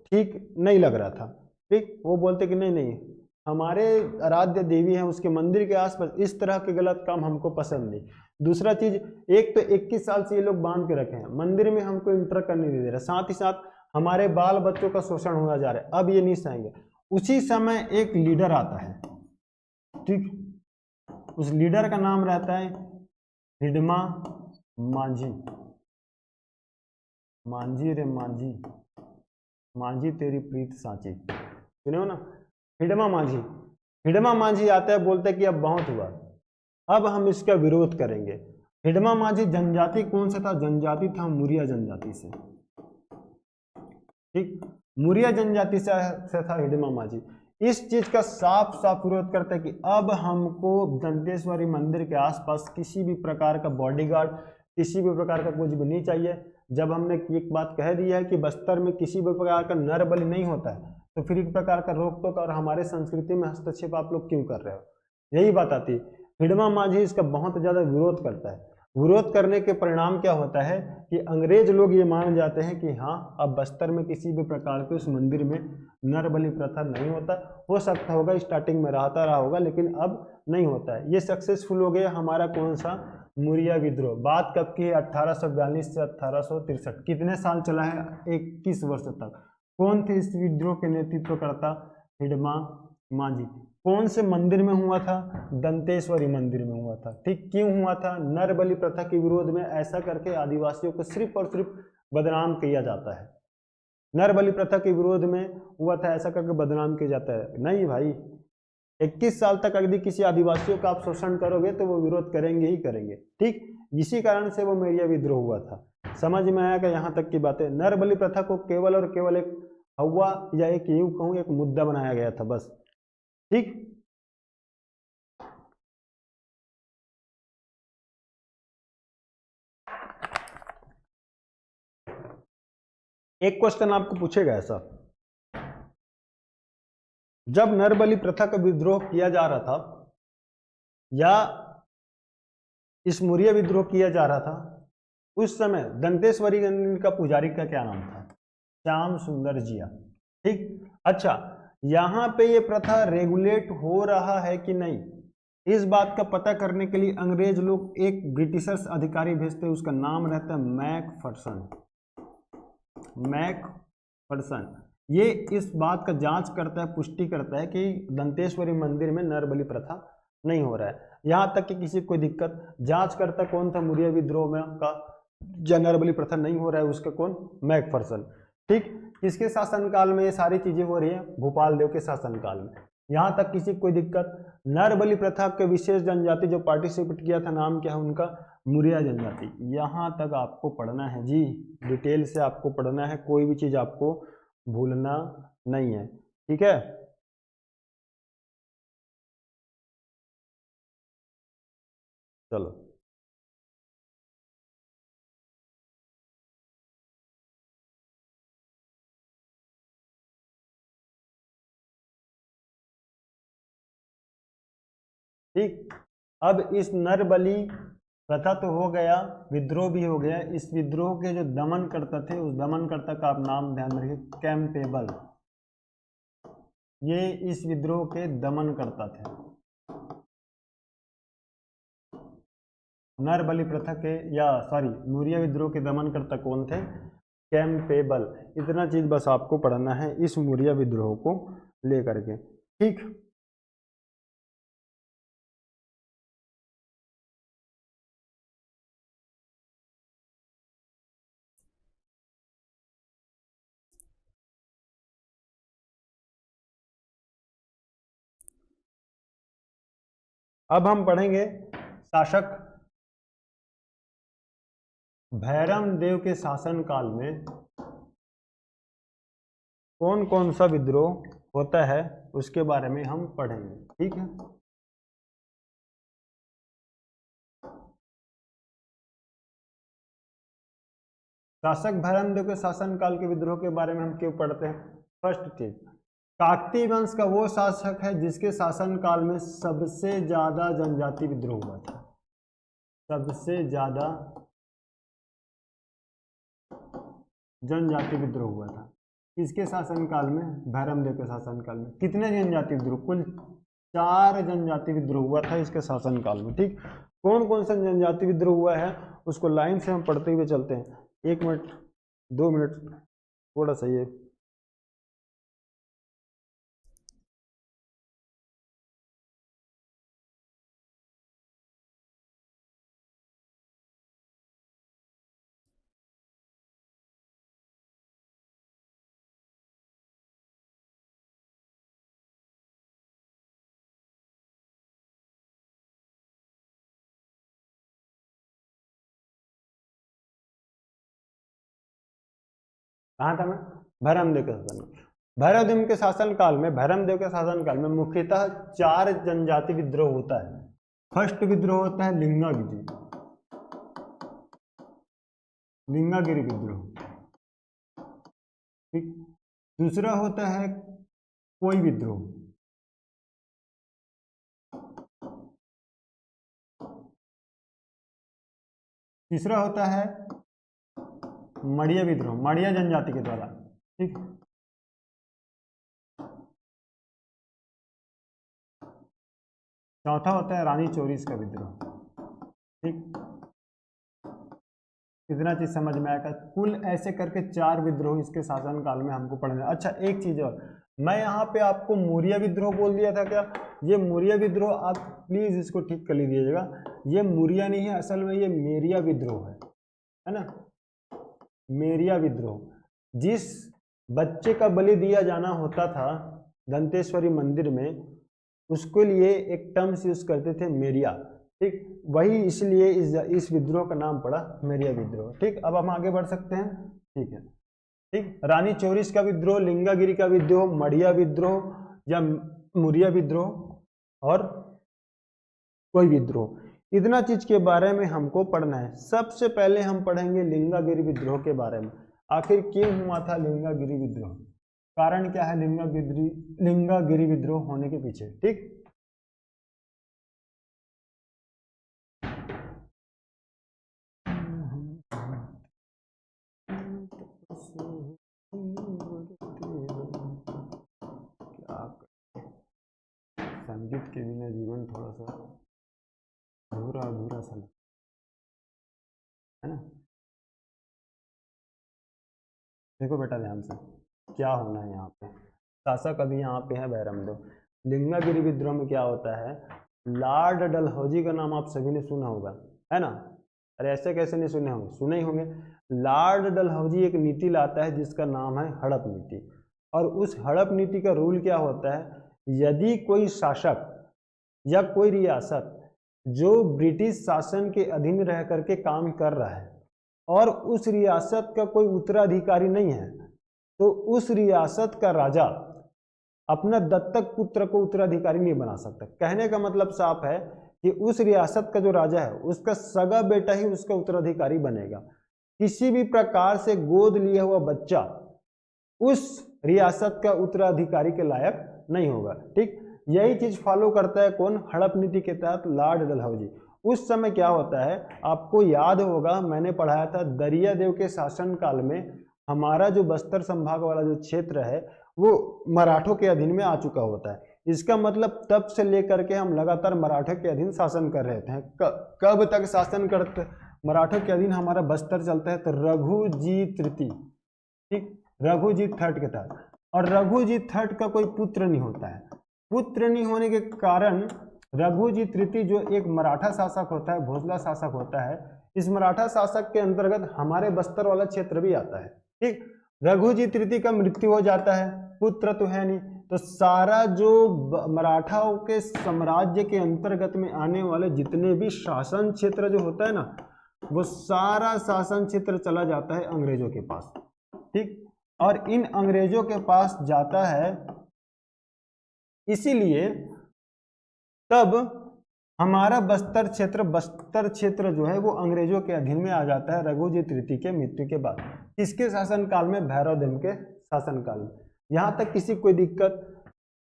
ठीक नहीं लग रहा था। ठीक, वो बोलते कि नहीं नहीं, हमारे आराध्य देवी हैं, उसके मंदिर के आसपास इस तरह के गलत काम हमको पसंद नहीं। दूसरा चीज, एक तो 21 साल से ये लोग बांध के रखे हैं, मंदिर में हमको इंटर करने नहीं दे रहे, साथ ही साथ हमारे बाल बच्चों का शोषण होना जा रहा है, अब ये नहीं सहेंगे। उसी समय एक लीडर आता है, ठीक, उस लीडर का नाम रहता है हिडमा मांझी। मांझी रे मांझी, मांझी तेरी प्रीत सांची, सुने हो ना, हिडमा मांझी। हिडमा मांझी आता है, बोलते कि अब बहुत हुआ, अब हम इसका विरोध करेंगे। हिडमा मांझी जनजाति कौन सा था? जनजाति था मुरिया जनजाति से। ठीक, मुरिया जनजाति से था हिडमा मांझी। इस चीज का साफ साफ विरोध करता है कि अब हमको दंतेश्वरी मंदिर के आसपास किसी भी प्रकार का बॉडीगार्ड, किसी भी प्रकार का कुछ भी नहीं चाहिए। जब हमने एक बात कह दी है कि बस्तर में किसी भी प्रकार का नर बलि नहीं होता है, तो फिर एक प्रकार का रोक टोक और हमारे संस्कृति में हस्तक्षेप आप लोग क्यों कर रहे हो, यही बात आती है। हिडमा माझी इसका बहुत ज्यादा विरोध करता है। विरोध करने के परिणाम क्या होता है कि अंग्रेज लोग ये मान जाते हैं कि हाँ, अब बस्तर में किसी भी प्रकार के उस मंदिर में नर बलि प्रथा नहीं होता। हो सकता होगा स्टार्टिंग में रहा होगा, लेकिन अब नहीं होता है। ये सक्सेसफुल हो गया हमारा कौन सा, मुरिया विद्रोह। बात कब की है, 1842 से 1863। कितने साल चला है, 21 वर्ष तक। कौन थे इस विद्रोह के नेतृत्वकर्ता, हिडमा माझी। कौन से मंदिर में हुआ था, दंतेश्वरी मंदिर में हुआ था। ठीक, क्यों हुआ था, नर बलि प्रथा के विरोध में। ऐसा करके आदिवासियों को सिर्फ और सिर्फ बदनाम किया जाता है। नर बलि प्रथा के विरोध में हुआ था, ऐसा करके बदनाम किया जाता है। नहीं भाई, 21 साल तक यदि किसी आदिवासियों का आप शोषण करोगे तो वो विरोध करेंगे ही करेंगे। ठीक, इसी कारण से वो मेरिया विद्रोह हुआ था। समझ में आएगा यहाँ तक की बातें। नर बलि प्रथा को केवल और केवल एक हवा या एक यूं कहूं एक मुद्दा बनाया गया था बस। ठीक, एक क्वेश्चन आपको पूछेगा ऐसा, जब नरबलि प्रथा का विद्रोह किया जा रहा था या इस मुरिया विद्रोह किया जा रहा था, उस समय दंतेश्वरी मंदिर का पुजारी का क्या नाम था, श्याम सुंदर जिया। ठीक, अच्छा, यहां पे ये प्रथा रेगुलेट हो रहा है कि नहीं, इस बात का पता करने के लिए अंग्रेज लोग एक ब्रिटिशर्स अधिकारी भेजते हैं, उसका नाम रहता है मैकफर्सन। मैकफर्सन ये इस बात का जांच करता है, पुष्टि करता है कि दंतेश्वरी मंदिर में नरबलि प्रथा नहीं हो रहा है। यहां तक कि किसी को कोई दिक्कत, जांच करता कौन था, मुरिया विद्रोह में का जब नरबलि प्रथा नहीं हो रहा है उसका कौन, मैकफर्सन। ठीक, किसके शासनकाल में ये सारी चीजें हो रही है, भोपाल देव के शासनकाल में। यहां तक किसी को कोई दिक्कत। नरबलि प्रथा के विशेष जनजाति जो पार्टिसिपेट किया था, नाम क्या है उनका, मुरिया जनजाति। यहां तक आपको पढ़ना है जी, डिटेल से आपको पढ़ना है, कोई भी चीज आपको भूलना नहीं है। ठीक है, चलो ठीक। अब इस नरबलि प्रथा तो हो गया, विद्रोह भी हो गया। इस विद्रोह के जो दमन करता थे, उस दमनकर्ता का आप नाम ध्यान रखिए, कैंपेबल। ये इस विद्रोह के दमन करता थे। नरबलि प्रथा के या सॉरी मुरिया विद्रोह के दमन करता कौन थे, कैंपेबल। इतना चीज बस आपको पढ़ना है इस मुरिया विद्रोह को लेकर के। ठीक, अब हम पढ़ेंगे शासक भैरम देव के शासन काल में कौन कौन सा विद्रोह होता है, उसके बारे में हम पढ़ेंगे। ठीक है, शासक भैरम देव के शासन काल के विद्रोह के बारे में हम क्यों पढ़ते हैं। फर्स्ट चीज, काकतीय वंश का वो शासक है जिसके शासन काल में सबसे ज्यादा जनजाति विद्रोह हुआ था। सबसे ज्यादा जनजाति विद्रोह हुआ था इसके शासनकाल में, भैरमदेव के शासनकाल में। कितने जनजाति विद्रोह, कुल 4 जनजाति विद्रोह हुआ था इसके शासनकाल में। ठीक, कौन कौन सा जनजाति विद्रोह हुआ है उसको लाइन से हम पढ़ते हुए चलते हैं। 1 मिनट 2 मिनट थोड़ा सा ये कहाँ था मैं, भैरमदेव के शासन। भैरवदेव के शासनकाल में, भैरमदेव के शासनकाल में मुख्यतः 4 जनजाति विद्रोह होता है। फर्स्ट विद्रोह होता है लिंगा विद्रोह। लिंगागिरी विद्रोह, ठीक। दूसरा होता है कोई विद्रोह, तीसरा होता है मड़िया विद्रोह, मड़िया जनजाति के द्वारा, ठीक। चौथा होता है रानी चोरिस का विद्रोह, ठीक। इतना चीज समझ में आएगा। कुल ऐसे करके 4 विद्रोह इसके शासनकाल में हमको पढ़ने। अच्छा एक चीज और, मैं यहाँ पे आपको मौर्य विद्रोह बोल दिया था क्या? ये मौर्य विद्रोह आप प्लीज इसको ठीक कर लीजिएगा, ये मौर्य नहीं है, असल में ये मेरिया विद्रोह है ना, मेरिया विद्रोह। जिस बच्चे का बलि दिया जाना होता था दंतेश्वरी मंदिर में, उसके लिए एक टर्म्स यूज करते थे मेरिया, ठीक। वही इसलिए इस विद्रोह का नाम पड़ा मेरिया विद्रोह, ठीक। अब हम आगे बढ़ सकते हैं, ठीक है, ठीक। रानी चोरिस का विद्रोह, लिंगागिरी का विद्रोह, मड़िया विद्रोह या मौर्य विद्रोह और कोई विद्रोह, इतना चीज के बारे में हमको पढ़ना है। सबसे पहले हम पढ़ेंगे लिंगागिरी विद्रोह के बारे में। आखिर क्यों हुआ था लिंगागिरी विद्रोह, कारण क्या है लिंगागिरी विद्रोह होने के पीछे, ठीक। संगीत के बिना जीवन थोड़ा सा अधूरा अधूरा सा है ना। देखो बेटा ध्यान से, क्या होना है यहाँ पे, शासक अभी यहाँ पे है बैरमदेव। लिंगागिरी विद्रोह में क्या होता है, लॉर्ड डलहौजी का नाम आप सभी ने सुना होगा, है ना। अरे ऐसे कैसे नहीं सुने होंगे, सुने ही होंगे। लॉर्ड डलहौजी एक नीति लाता है जिसका नाम है हड़प नीति, और उस हड़प नीति का रूल क्या होता है, यदि कोई शासक या कोई रियासत जो ब्रिटिश शासन के अधीन रह करके काम कर रहा है और उस रियासत का कोई उत्तराधिकारी नहीं है, तो उस रियासत का राजा अपना दत्तक पुत्र को उत्तराधिकारी नहीं बना सकता। कहने का मतलब साफ है कि उस रियासत का जो राजा है उसका सगा बेटा ही उसका उत्तराधिकारी बनेगा। किसी भी प्रकार से गोद लिया हुआ बच्चा उस रियासत का उत्तराधिकारी के लायक नहीं होगा, ठीक। यही चीज फॉलो करता है कौन, हड़प नीति के तहत लॉर्ड डलहौजी। उस समय क्या होता है, आपको याद होगा मैंने पढ़ाया था, दरियादेव के शासनकाल में हमारा जो बस्तर संभाग वाला जो क्षेत्र है वो मराठों के अधीन में आ चुका होता है। इसका मतलब तब से लेकर के हम लगातार मराठों के अधीन शासन कर रहे थे। कब तक शासन करते मराठों के अधीन हमारा बस्तर चलता है, तो रघुजीत तृतीय, ठीक, रघुजीत थर्ड के तहत। और रघुजीत थर्ड का कोई पुत्र नहीं होता है, पुत्र नहीं होने के कारण रघुजीत तृतीय जो एक मराठा शासक होता है, भोसला शासक होता है, इस मराठा शासक के अंतर्गत हमारे बस्तर वाला क्षेत्र भी आता है, ठीक। रघुजीत तृतीय का मृत्यु हो जाता है, पुत्र तो है नहीं, तो सारा जो मराठाओं के साम्राज्य के अंतर्गत में आने वाले जितने भी शासन क्षेत्र जो होता है ना, वो सारा शासन क्षेत्र चला जाता है अंग्रेजों के पास, ठीक। और इन अंग्रेजों के पास जाता है, इसीलिए तब हमारा बस्तर क्षेत्र जो है वो अंग्रेजों के अधीन में आ जाता है रघुजीत तृतीय के मृत्यु के बाद। किसके शासनकाल में, भैरवदेव के शासनकाल में। यहां तक किसी कोई दिक्कत,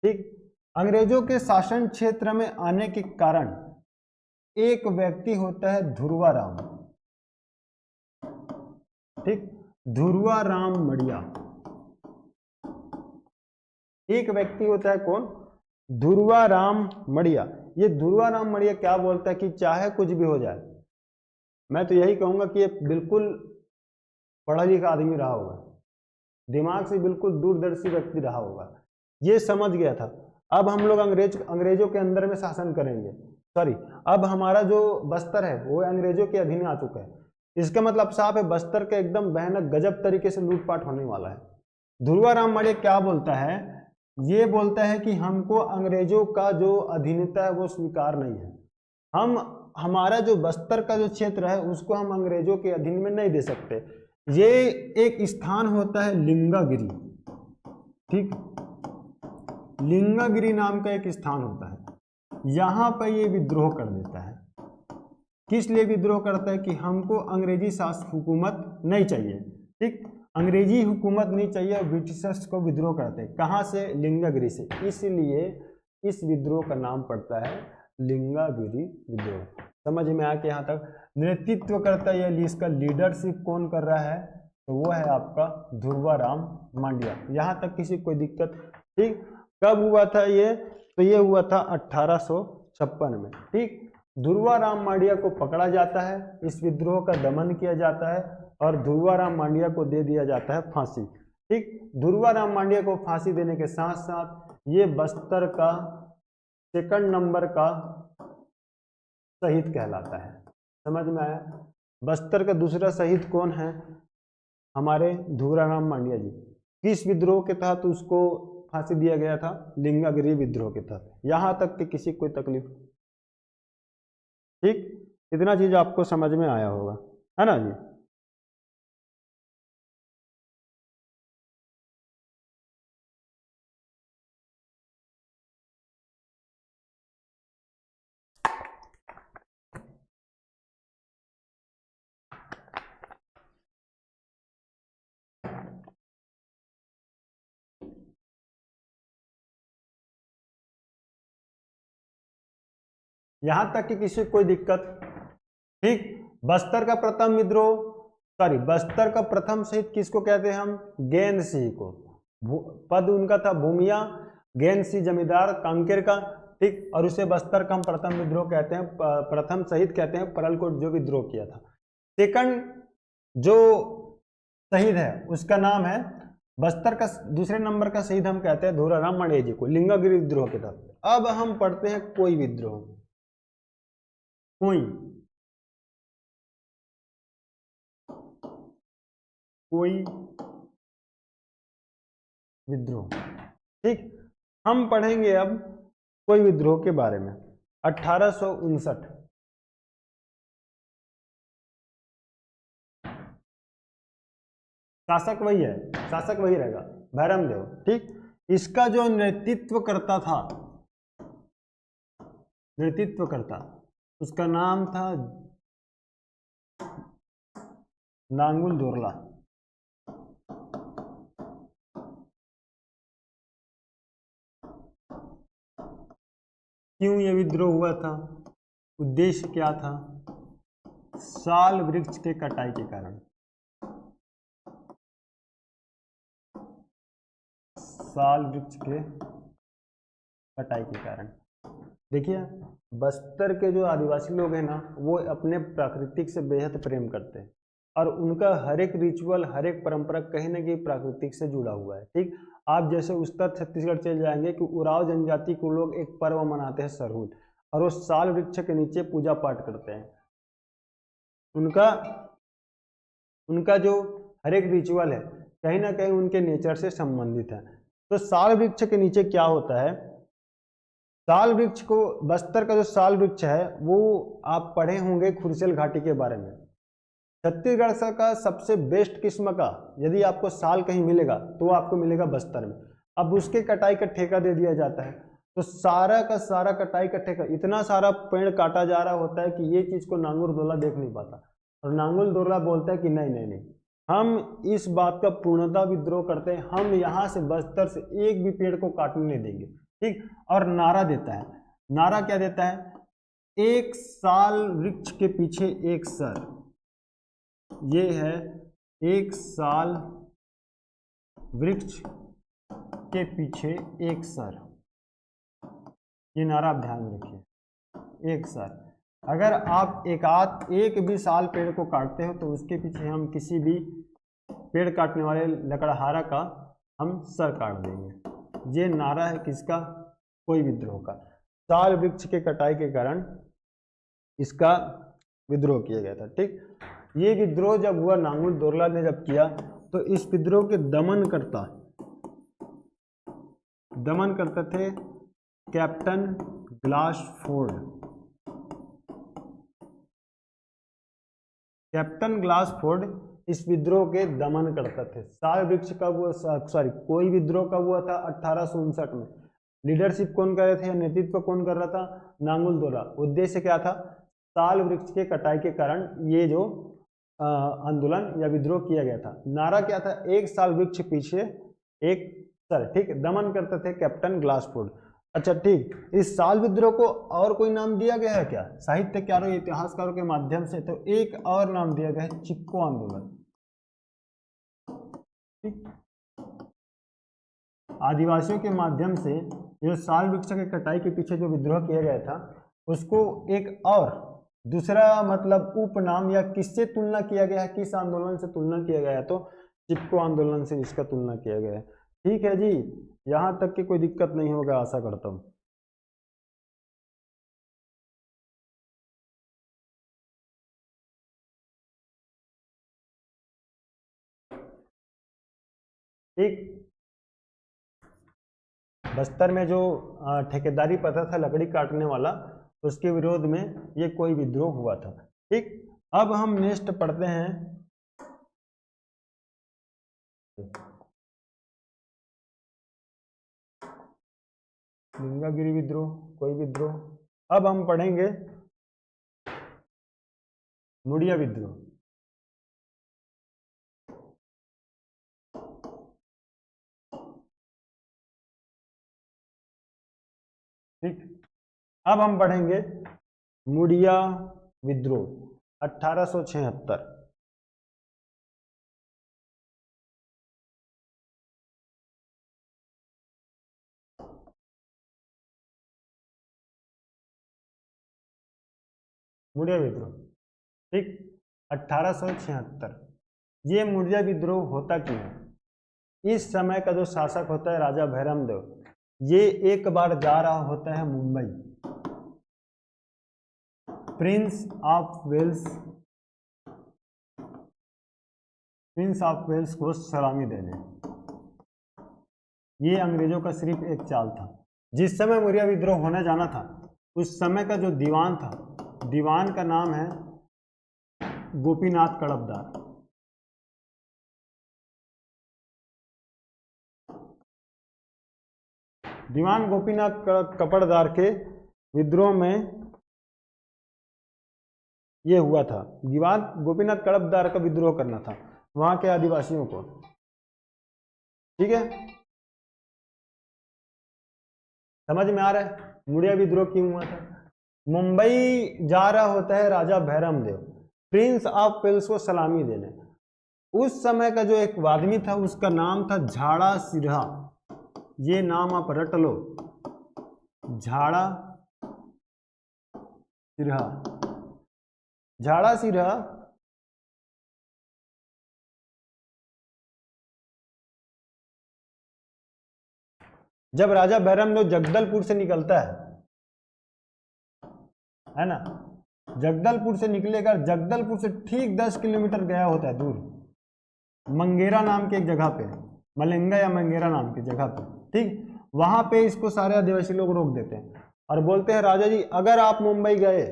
ठीक। अंग्रेजों के शासन क्षेत्र में आने के कारण एक व्यक्ति होता है ध्रुवाराम, ठीक, ध्रुवाराम मड़िया। एक व्यक्ति होता है कौन, ध्रुवाराम मड़िया। ये ध्रुवाराम मड़िया क्या बोलता है कि चाहे कुछ भी हो जाए, मैं तो यही कहूंगा कि ये बिल्कुल पढ़ा लिखा आदमी रहा होगा, दिमाग से बिल्कुल दूरदर्शी व्यक्ति रहा होगा। ये समझ गया था अब हम लोग अंग्रेजों के अंदर में शासन करेंगे, सॉरी अब हमारा जो बस्तर है वो अंग्रेजों के अधीन आ चुका है। इसका मतलब साफ है बस्तर के एकदम भयानक गजब तरीके से लूटपाट होने वाला है। ध्रुवाराम मड़िया क्या बोलता है, ये बोलता है कि हमको अंग्रेजों का जो अधीनता है वो स्वीकार नहीं है, हमारा जो बस्तर का जो क्षेत्र है उसको हम अंग्रेजों के अधीन में नहीं दे सकते। ये एक स्थान होता है लिंगागिरी, ठीक, लिंगागिरी नाम का एक स्थान होता है, यहां पर ये विद्रोह कर देता है। किस लिए विद्रोह करता है कि हमको अंग्रेजी शासन हुकूमत नहीं चाहिए, ठीक, अंग्रेजी हुकूमत नहीं चाहिए और ब्रिटिशर्स को विद्रोह करते हैं। कहाँ से? लिंगागिरी से। इसलिए इस विद्रोह का नाम पड़ता है लिंगागिरी विद्रोह। समझ में आया कि यहाँ तक? नेतृत्व करता है या इसका लीडरशिप कौन कर रहा है? तो वो है आपका ध्रुवाराम मांडिया। यहाँ तक किसी कोई दिक्कत? ठीक। कब हुआ था ये? तो ये हुआ था 1856 में, ठीक। ध्रुवाराम मांडिया को पकड़ा जाता है, इस विद्रोह का दमन किया जाता है और ध्रुवाराम मांडिया को दे दिया जाता है फांसी, ठीक। ध्रुवाराम मांडिया को फांसी देने के साथ साथ ये बस्तर का 2 नंबर का शहीद कहलाता है। समझ में आया? बस्तर का दूसरा शहीद कौन है? हमारे ध्रुवाराम मांडिया जी। किस विद्रोह के तहत उसको फांसी दिया गया था? लिंगागिरी विद्रोह के तहत। यहां तक कि किसी कोई तकलीफ? ठीक, इतना चीज आपको समझ में आया होगा, है ना जी। यहां तक कि किसी कोई दिक्कत? ठीक। बस्तर का प्रथम विद्रोह, बस्तर का प्रथम शहीद किसको कहते हैं हम? गेंद सिंह को। पद उनका था भूमिया, गेंद सिंह जमींदार कांकेर का, ठीक। और उसे बस्तर का हम प्रथम विद्रोह कहते हैं, प्रथम शहीद कहते हैं, परलकोट जो विद्रोह किया था। सेकंड जो शहीद है उसका नाम है, बस्तर का दूसरे नंबर का शहीद हम कहते हैं ध्रुवाराम मांडिया जी को, लिंगागिरी विद्रोह के तहत। अब हम पढ़ते हैं कोई विद्रोह। कोई विद्रोह, ठीक। हम पढ़ेंगे अब कोई विद्रोह के बारे में। 1859 शासक वही है, शासक वही रहेगा, भैरमदेव, ठीक। इसका जो नेतृत्व करता था, उसका नाम था नांगुल दोरला। क्यों ये विद्रोह हुआ था? उद्देश्य क्या था? साल वृक्ष के कटाई के कारण। साल वृक्ष के कटाई के कारण। देखिए, बस्तर के जो आदिवासी लोग हैं ना, वो अपने प्राकृतिक से बेहद प्रेम करते हैं और उनका हर एक रिचुअल, हर एक परंपरा कहीं ना कहीं प्राकृतिक से जुड़ा हुआ है, ठीक। आप जैसे उत्तर छत्तीसगढ़ चले जाएंगे कि उराव जनजाति को लोग एक पर्व मनाते हैं सरहुल, और वो साल वृक्ष के नीचे पूजा पाठ करते हैं। उनका जो हर एक रिचुअल है कहीं ना कहीं उनके नेचर से संबंधित है। तो साल वृक्ष के नीचे क्या होता है? साल वृक्ष को, बस्तर का जो साल वृक्ष है वो आप पढ़े होंगे खुरसेल घाटी के बारे में। छत्तीसगढ़ का सबसे बेस्ट किस्म का यदि आपको साल कहीं मिलेगा तो आपको मिलेगा बस्तर में। अब उसके कटाई का ठेका दे दिया जाता है, तो सारा का सारा कटाई का ठेका, इतना सारा पेड़ काटा जा रहा होता है कि ये चीज को नांगुल दोरला देख नहीं पाता, और नांगुल दोरला बोलता है कि नहीं नहीं नहीं, हम इस बात का पूर्णता विद्रोह करते हैं, हम यहाँ से बस्तर से एक भी पेड़ को काटने नहीं देंगे, ठीक। और नारा देता है। नारा क्या देता है? एक साल वृक्ष के पीछे एक सर। ये है एक साल वृक्ष के पीछे एक सर। ये नारा आप ध्यान में रखिए, एक सर। अगर आप एक भी साल पेड़ को काटते हो तो उसके पीछे हम किसी भी पेड़ काटने वाले लकड़हारा का हम सर काट देंगे। ये नारा है किसका? कोई विद्रोह का। साल वृक्ष के कटाई के कारण इसका विद्रोह किया गया था, ठीक। ये विद्रोह जब हुआ, नांगुल दोरला ने जब किया, तो इस विद्रोह के दमन करते थे कैप्टन ग्लासफोर्ड। कैप्टन ग्लासफोर्ड इस विद्रोह के दमन करते थे। साल वृक्ष का हुआ, कोई विद्रोह कब हुआ था? 1859 में। लीडरशिप कौन कर रहे थे या नेतृत्व कौन कर रहा था? नांगुल दोरला। उद्देश्य क्या था? साल वृक्ष के कटाई के कारण ये जो आंदोलन या विद्रोह किया गया था। नारा क्या था? एक साल वृक्ष पीछे एक सर, ठीक, दमन करते थे कैप्टन ग्लासफोर्ड। अच्छा ठीक, इस साल विद्रोह को और कोई नाम दिया गया है क्या साहित्यकारों इतिहासकारों के माध्यम से? तो एक और नाम दिया गया है, चिपको आंदोलन। ठीक, आदिवासियों के माध्यम से जो साल वृक्ष के कटाई के पीछे जो विद्रोह किया गया था उसको एक और दूसरा मतलब उपनाम या किससे तुलना किया गया है, किस आंदोलन से तुलना किया गया है? तो चिपको आंदोलन से इसका तुलना किया गया है। ठीक है जी, यहां तक की कोई दिक्कत नहीं होगा आशा करता हूं। ठीक, बस्तर में जो ठेकेदारी प्रथा था लकड़ी काटने वाला, उसके विरोध में ये कोई विद्रोह हुआ था। ठीक, अब हम नेक्स्ट पढ़ते हैं गंगागिरी विद्रोह, कोई विद्रोह। अब हम पढ़ेंगे मुड़िया विद्रोह। ठीक, अब हम पढ़ेंगे मुड़िया विद्रोह 1876। मुड़िया विद्रोह, ठीक, 1876। ये मुड़िया विद्रोह होता क्यों है? इस समय का जो शासक होता है राजा भैरम देव, ये एक बार जा रहा होता है मुंबई प्रिंस ऑफ वेल्स को सलामी देने। ये अंग्रेजों का सिर्फ एक चाल था। जिस समय मुड़िया विद्रोह होने जाना था उस समय का जो दीवान था, दीवान का नाम है गोपीनाथ कड़पदार। दीवान गोपीनाथ कपड़दार के विद्रोह में ये हुआ था। दीवान गोपीनाथ कड़पदार का विद्रोह करना था वहां के आदिवासियों को। ठीक है, समझ में आ रहा है मुड़िया विद्रोह क्यों हुआ था? मुंबई जा रहा होता है राजा भैरम देव प्रिंस ऑफ वेल्स को सलामी देने। उस समय का जो एक आदमी था उसका नाम था झाड़ा सिरहा। ये नाम आप रट लो, झाड़ा सिरहा। झाड़ा सिरहा जब राजा भैरम देव जगदलपुर से निकलता है ना, जगदलपुर से निकलेगा, जगदलपुर से ठीक 10 किलोमीटर गया होता है दूर, मंगेरा नाम के एक जगह पे, मलेंगा या मंगेरा नाम की जगह पे। ठीक, वहां पे इसको सारे आदिवासी लोग रोक देते हैं और बोलते हैं राजा जी अगर आप मुंबई गए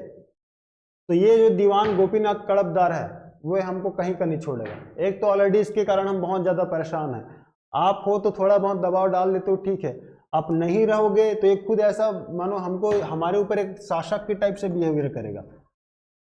तो ये जो दीवान गोपीनाथ कड़पदार है वो हमको कहीं का नहीं छोड़ेगा। एक तो ऑलरेडी इसके कारण हम बहुत ज्यादा परेशान हैं, आप हो तो थोड़ा बहुत दबाव डाल देते हो ठीक है, आप नहीं रहोगे तो एक खुद ऐसा मानो हमको हमारे ऊपर एक शासक के टाइप से बिहेवियर करेगा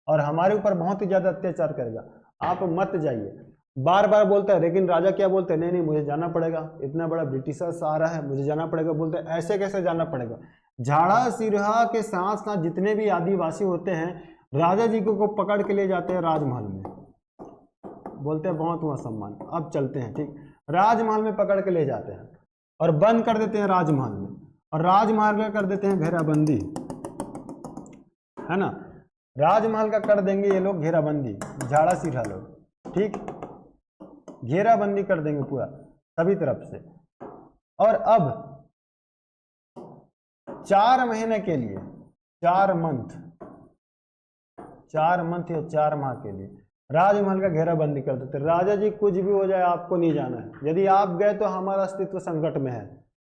और हमारे ऊपर बहुत ही ज्यादा अत्याचार करेगा, आप मत जाइए। बार बार बोलता है, लेकिन राजा क्या बोलते हैं, नहीं नहीं मुझे जाना पड़ेगा, इतना बड़ा ब्रिटिशर्स आ रहा है मुझे जाना पड़ेगा। बोलते हैं ऐसे कैसे जाना पड़ेगा? झाड़ा सिरहा के साथ साथ जितने भी आदिवासी होते हैं राजा जी को पकड़ के ले जाते हैं राजमहल में, बोलते हैं बहुत हुआ सम्मान, अब चलते हैं। ठीक, राजमहल में पकड़ के ले जाते हैं और बंद कर देते हैं राजमहल में, और राजमहल में कर देते हैं घेराबंदी, है ना, राजमहल का कर देंगे ये लोग घेराबंदी, झाड़ा सिरहा लोग। ठीक, घेराबंदी कर देंगे पूरा सभी तरफ से। और अब 4 महीने के लिए, 4 मंथ या 4 माह के लिए राजमहल का घेराबंदी कर देते। राजा जी कुछ भी हो जाए आपको नहीं जाना है, यदि आप गए तो हमारा अस्तित्व संकट में है।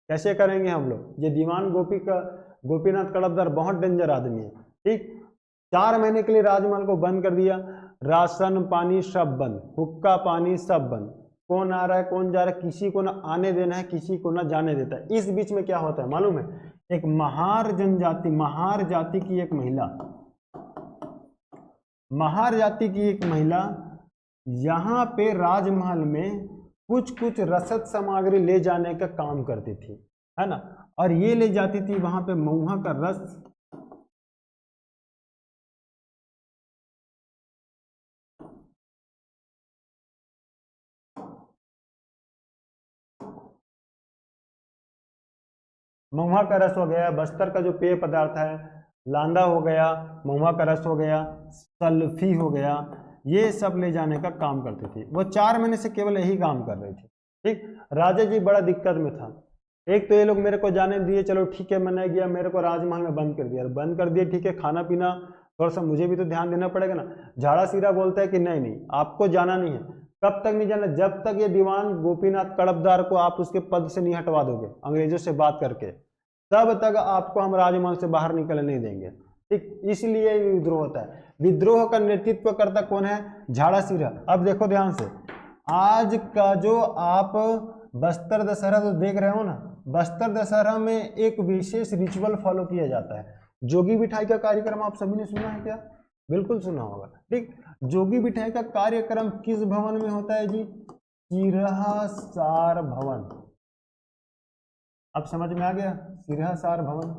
कैसे करेंगे हम लोग? ये दीवान गोपीनाथ कड़पदार बहुत डेंजर आदमी है। ठीक, 4 महीने के लिए राजमहल को बंद कर दिया, राशन पानी सब बंद, हुक्का पानी सब बंद, कौन आ रहा है कौन जा रहा है किसी को ना आने देना है, किसी को ना जाने देता है। इस बीच में क्या होता है मालूम है? एक महार जाति की एक महिला महार जाति की एक महिला यहाँ पे राजमहल में कुछ कुछ रसद सामग्री ले जाने का काम करती थी, है ना, और ये ले जाती थी वहां पे महुआ का रस, महुआ का रस हो गया, बस्तर का जो पेय पदार्थ है, लांदा हो गया, महुआ का रस हो गया, सल्फी हो गया, ये सब ले जाने का काम करती थी। वो 4 महीने से केवल यही काम कर रही थी। ठीक, राजा जी बड़ा दिक्कत में था। एक तो ये लोग मेरे को जाने दिए, चलो ठीक है, मैंने गया, मेरे को राजमहल में बंद कर दिया, बंद कर दिया, ठीक है, खाना पीना थोड़ा सा मुझे भी तो ध्यान देना पड़ेगा ना। झाड़ा सीरा बोलता है कि नहीं नहीं, आपको जाना नहीं है। कब तक नहीं जाना? जब तक ये दीवान गोपीनाथ कड़पदार को आप उसके पद से नहीं हटवा दोगे अंग्रेजों से बात करके, तब तक आपको हम राजमहल से बाहर निकलने नहीं देंगे। ठीक, इसलिए विद्रोह होता है। विद्रोह का नेतृत्व करता कौन है? झाड़ा सीरा। अब देखो ध्यान से, आज का जो आप बस्तर दशहरा तो देख रहे हो ना, बस्तर दशहरा में एक विशेष रिचुअल फॉलो किया जाता है। जोगी बिठाई का कार्यक्रम आप सभी ने सुना है क्या? बिल्कुल सुना होगा। ठीक, जोगी बिठाई का कार्यक्रम किस भवन में होता है जी? सिरहा सार भवन। अब समझ में आ गया? सिरहा सार भवन।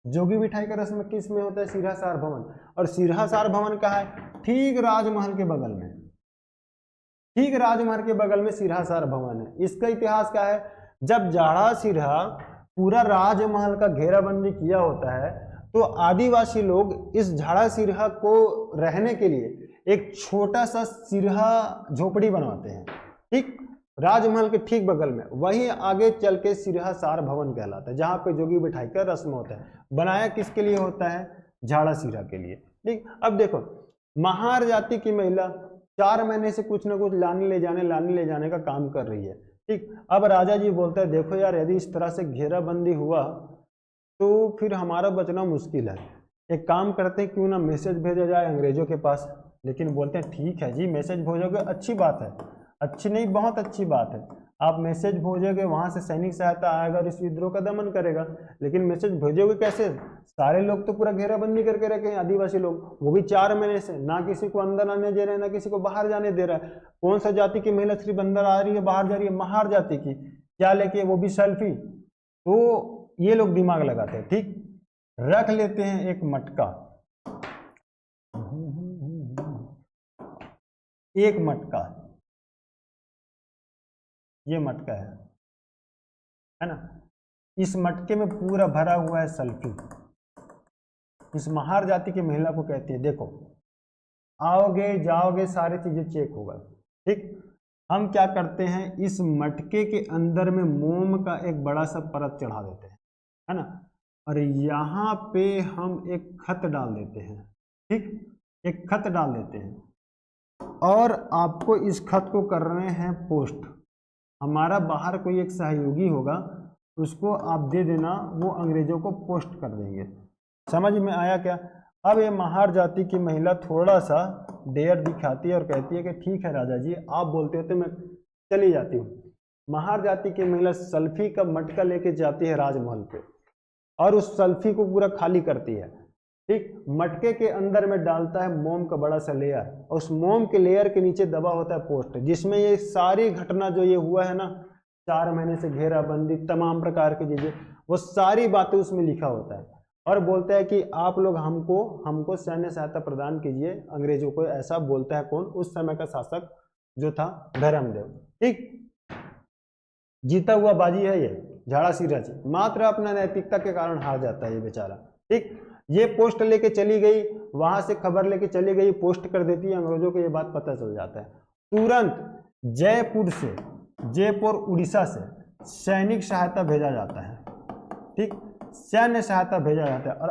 जोगी बिठाई का रस्म किस में होता है? सिरहा सार भवन। और सिरहा सार भवन कहाँ है? ठीक राजमहल के बगल में, ठीक राजमहल के बगल में सिरहा सार भवन है। इसका इतिहास क्या है? जब झाड़ा सिरहा पूरा राजमहल का घेराबंदी किया होता है, तो आदिवासी लोग इस झाड़ा सिरहा को रहने के लिए एक छोटा सा सिरहा झोपड़ी बनवाते हैं। ठीक, राजमहल के ठीक बगल में, वहीं आगे चल के सिरहा सार भवन कहलाता है, जहां पे जोगी बिठाई का रस्म होता है। बनाया किसके लिए होता है? झाड़ा सिरहा के लिए। ठीक, अब देखो, महार जाति की महिला 4 महीने से कुछ ना कुछ लाने ले जाने का काम कर रही है। ठीक, अब राजा जी बोलते हैं, देखो यार, यदि इस तरह से घेराबंदी हुआ तो फिर हमारा बचना मुश्किल है। एक काम करते हैं, क्यों ना मैसेज भेजा जाए अंग्रेजों के पास। लेकिन बोलते हैं ठीक है जी, मैसेज भेजोगे, अच्छी बात है, अच्छी नहीं बहुत अच्छी बात है, आप मैसेज भेजोगे, वहां से सैनिक सहायता आएगा और इस विद्रोह का दमन करेगा। लेकिन मैसेज भेजोगे कैसे? सारे लोग तो पूरा घेराबंदी करके रखे हैं, आदिवासी लोग, वो भी 4 महीने से, ना किसी को अंदर आने दे रहे हैं, ना किसी को बाहर जाने दे रहा है। कौन सा जाति की महिला सिर्फ अंदर आ रही है, बाहर जा रही है? महार जाति की। क्या लेके? वो भी सेल्फी। तो ये लोग दिमाग लगाते हैं। ठीक, रख लेते हैं एक मटका, एक मटका, ये मटका है ना, इस मटके में पूरा भरा हुआ है सल्फी। इस महार जाति की महिला को कहती है, देखो आओगे जाओगे सारी चीजें चेक होगा। ठीक, हम क्या करते हैं, इस मटके के अंदर में मोम का एक बड़ा सा परत चढ़ा देते हैं, है ना, और यहाँ पे हम एक खत डाल देते हैं। ठीक, एक खत डाल देते हैं, और आपको इस खत को करने हैं पोस्ट। हमारा बाहर कोई एक सहयोगी होगा, उसको आप दे देना, वो अंग्रेजों को पोस्ट कर देंगे। समझ में आया क्या? अब ये महार जाति की महिला थोड़ा सा डेयर दिखाती है और कहती है कि ठीक है राजा जी, आप बोलते हो तो मैं चली जाती हूँ। महार जाति की महिला सल्फी का मटका लेके जाती है राजमहल पे, और उस सल्फी को पूरा खाली करती है। ठीक, मटके के अंदर में डालता है मोम का बड़ा सा लेयर, और उस मोम के लेयर के नीचे दबा होता है पोस्ट, जिसमें ये सारी घटना जो ये हुआ है ना, 4 महीने से घेराबंदी, तमाम प्रकार की चीजें, वो सारी बातें उसमें लिखा होता है। और बोलता है कि आप लोग हमको सैन्य सहायता प्रदान कीजिए। अंग्रेजों को ऐसा बोलता है कौन? उस समय का शासक जो था धर्मदेव। ठीक, जीता हुआ बाजी है ये झाड़ा सिरहा जी, मात्र अपना नैतिकता के कारण हार जाता है ये बेचारा। ठीक, ये पोस्ट लेके चली गई, वहां से खबर लेके चली गई, पोस्ट कर देती है, अंग्रेजों को ये बात पता चल जाता है। तुरंत जयपुर उड़ीसा से सैनिक सहायता भेजा जाता है। ठीक, सैन्य सहायता भेजा जाता है, और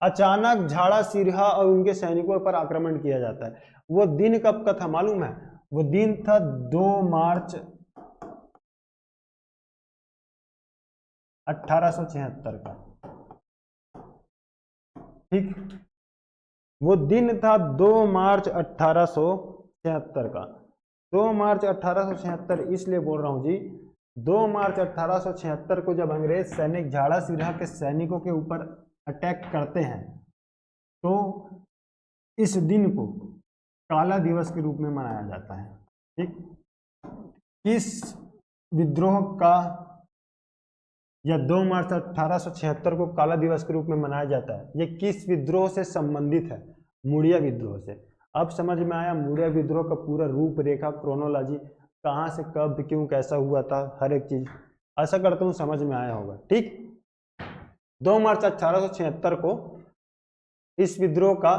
अचानक झाड़ा सिरहा और उनके सैनिकों पर आक्रमण किया जाता है। वो दिन कब का था मालूम है? वो दिन था 2 मार्च 1876 का। ठीक, वो दिन था 2 मार्च 1876 का। 2 मार्च 1876 इसलिए बोल रहा हूं जी, 2 मार्च 1876 को जब अंग्रेज सैनिक झाड़ा सिरहा के सैनिकों के ऊपर अटैक करते हैं, तो इस दिन को काला दिवस के रूप में मनाया जाता है। ठीक, किस विद्रोह का या 2 मार्च 1876 को काला दिवस के रूप में मनाया जाता है, ये किस विद्रोह से संबंधित है? मुड़िया विद्रोह से। अब समझ में आया मुड़िया विद्रोह का पूरा रूपरेखा, क्रोनोलॉजी, कहाँ से कब क्यों कैसा हुआ था, हर एक चीज। आशा करता हूँ समझ में आया होगा। ठीक, 2 मार्च 1876 को इस विद्रोह का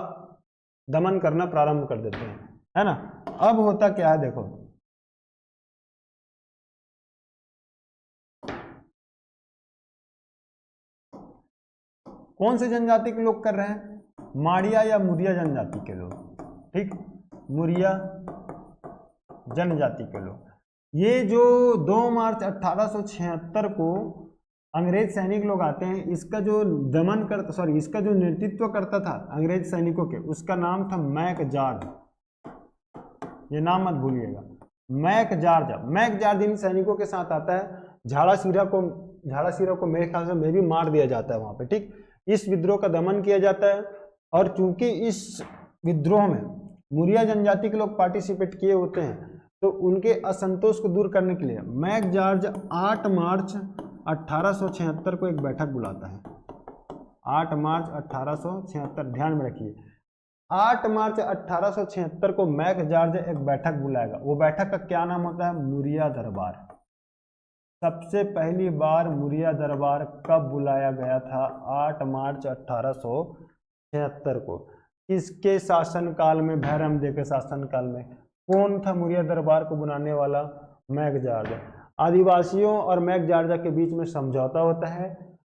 दमन करना प्रारंभ कर देते हैं, है ना। अब होता क्या है देखो, कौन से जनजाति के लोग कर रहे हैं? माड़िया या मुरिया जनजाति के लोग। ठीक, मुरिया जनजाति के लोग। ये जो 2 मार्च 1876 को अंग्रेज सैनिक लोग आते हैं, इसका जो दमन करता, सॉरी, इसका जो नेतृत्व करता था अंग्रेज सैनिकों के, उसका नाम था मैकजॉर्ज। ये नाम मत भूलिएगा, मैकजॉर्ज। मैकजॉर्ज इन सैनिकों के साथ आता है। झाड़ासीरा को मेरे ख्याल से में भी मार दिया जाता है वहां पे। ठीक, इस विद्रोह का दमन किया जाता है। और चूंकि इस विद्रोह में मुरिया जनजाति के लोग पार्टिसिपेट किए होते हैं, तो उनके असंतोष को दूर करने के लिए मैकजॉर्ज 8 मार्च 1876 को एक बैठक बुलाता है। 8 मार्च 1876, ध्यान में रखिए, 8 मार्च 1876 को मैकजॉर्ज एक बैठक बुलाएगा। वो बैठक का क्या नाम होता है? मुरिया दरबार। सबसे पहली बार मुरिया दरबार कब बुलाया गया था? 8 मार्च 1876 को। किसके शासनकाल में? भैरमदेव के शासनकाल में। कौन था मुरिया दरबार को बुलाने वाला? मैकजॉर्ज। आदिवासियों और मैकजॉर्ज के बीच में समझौता होता है।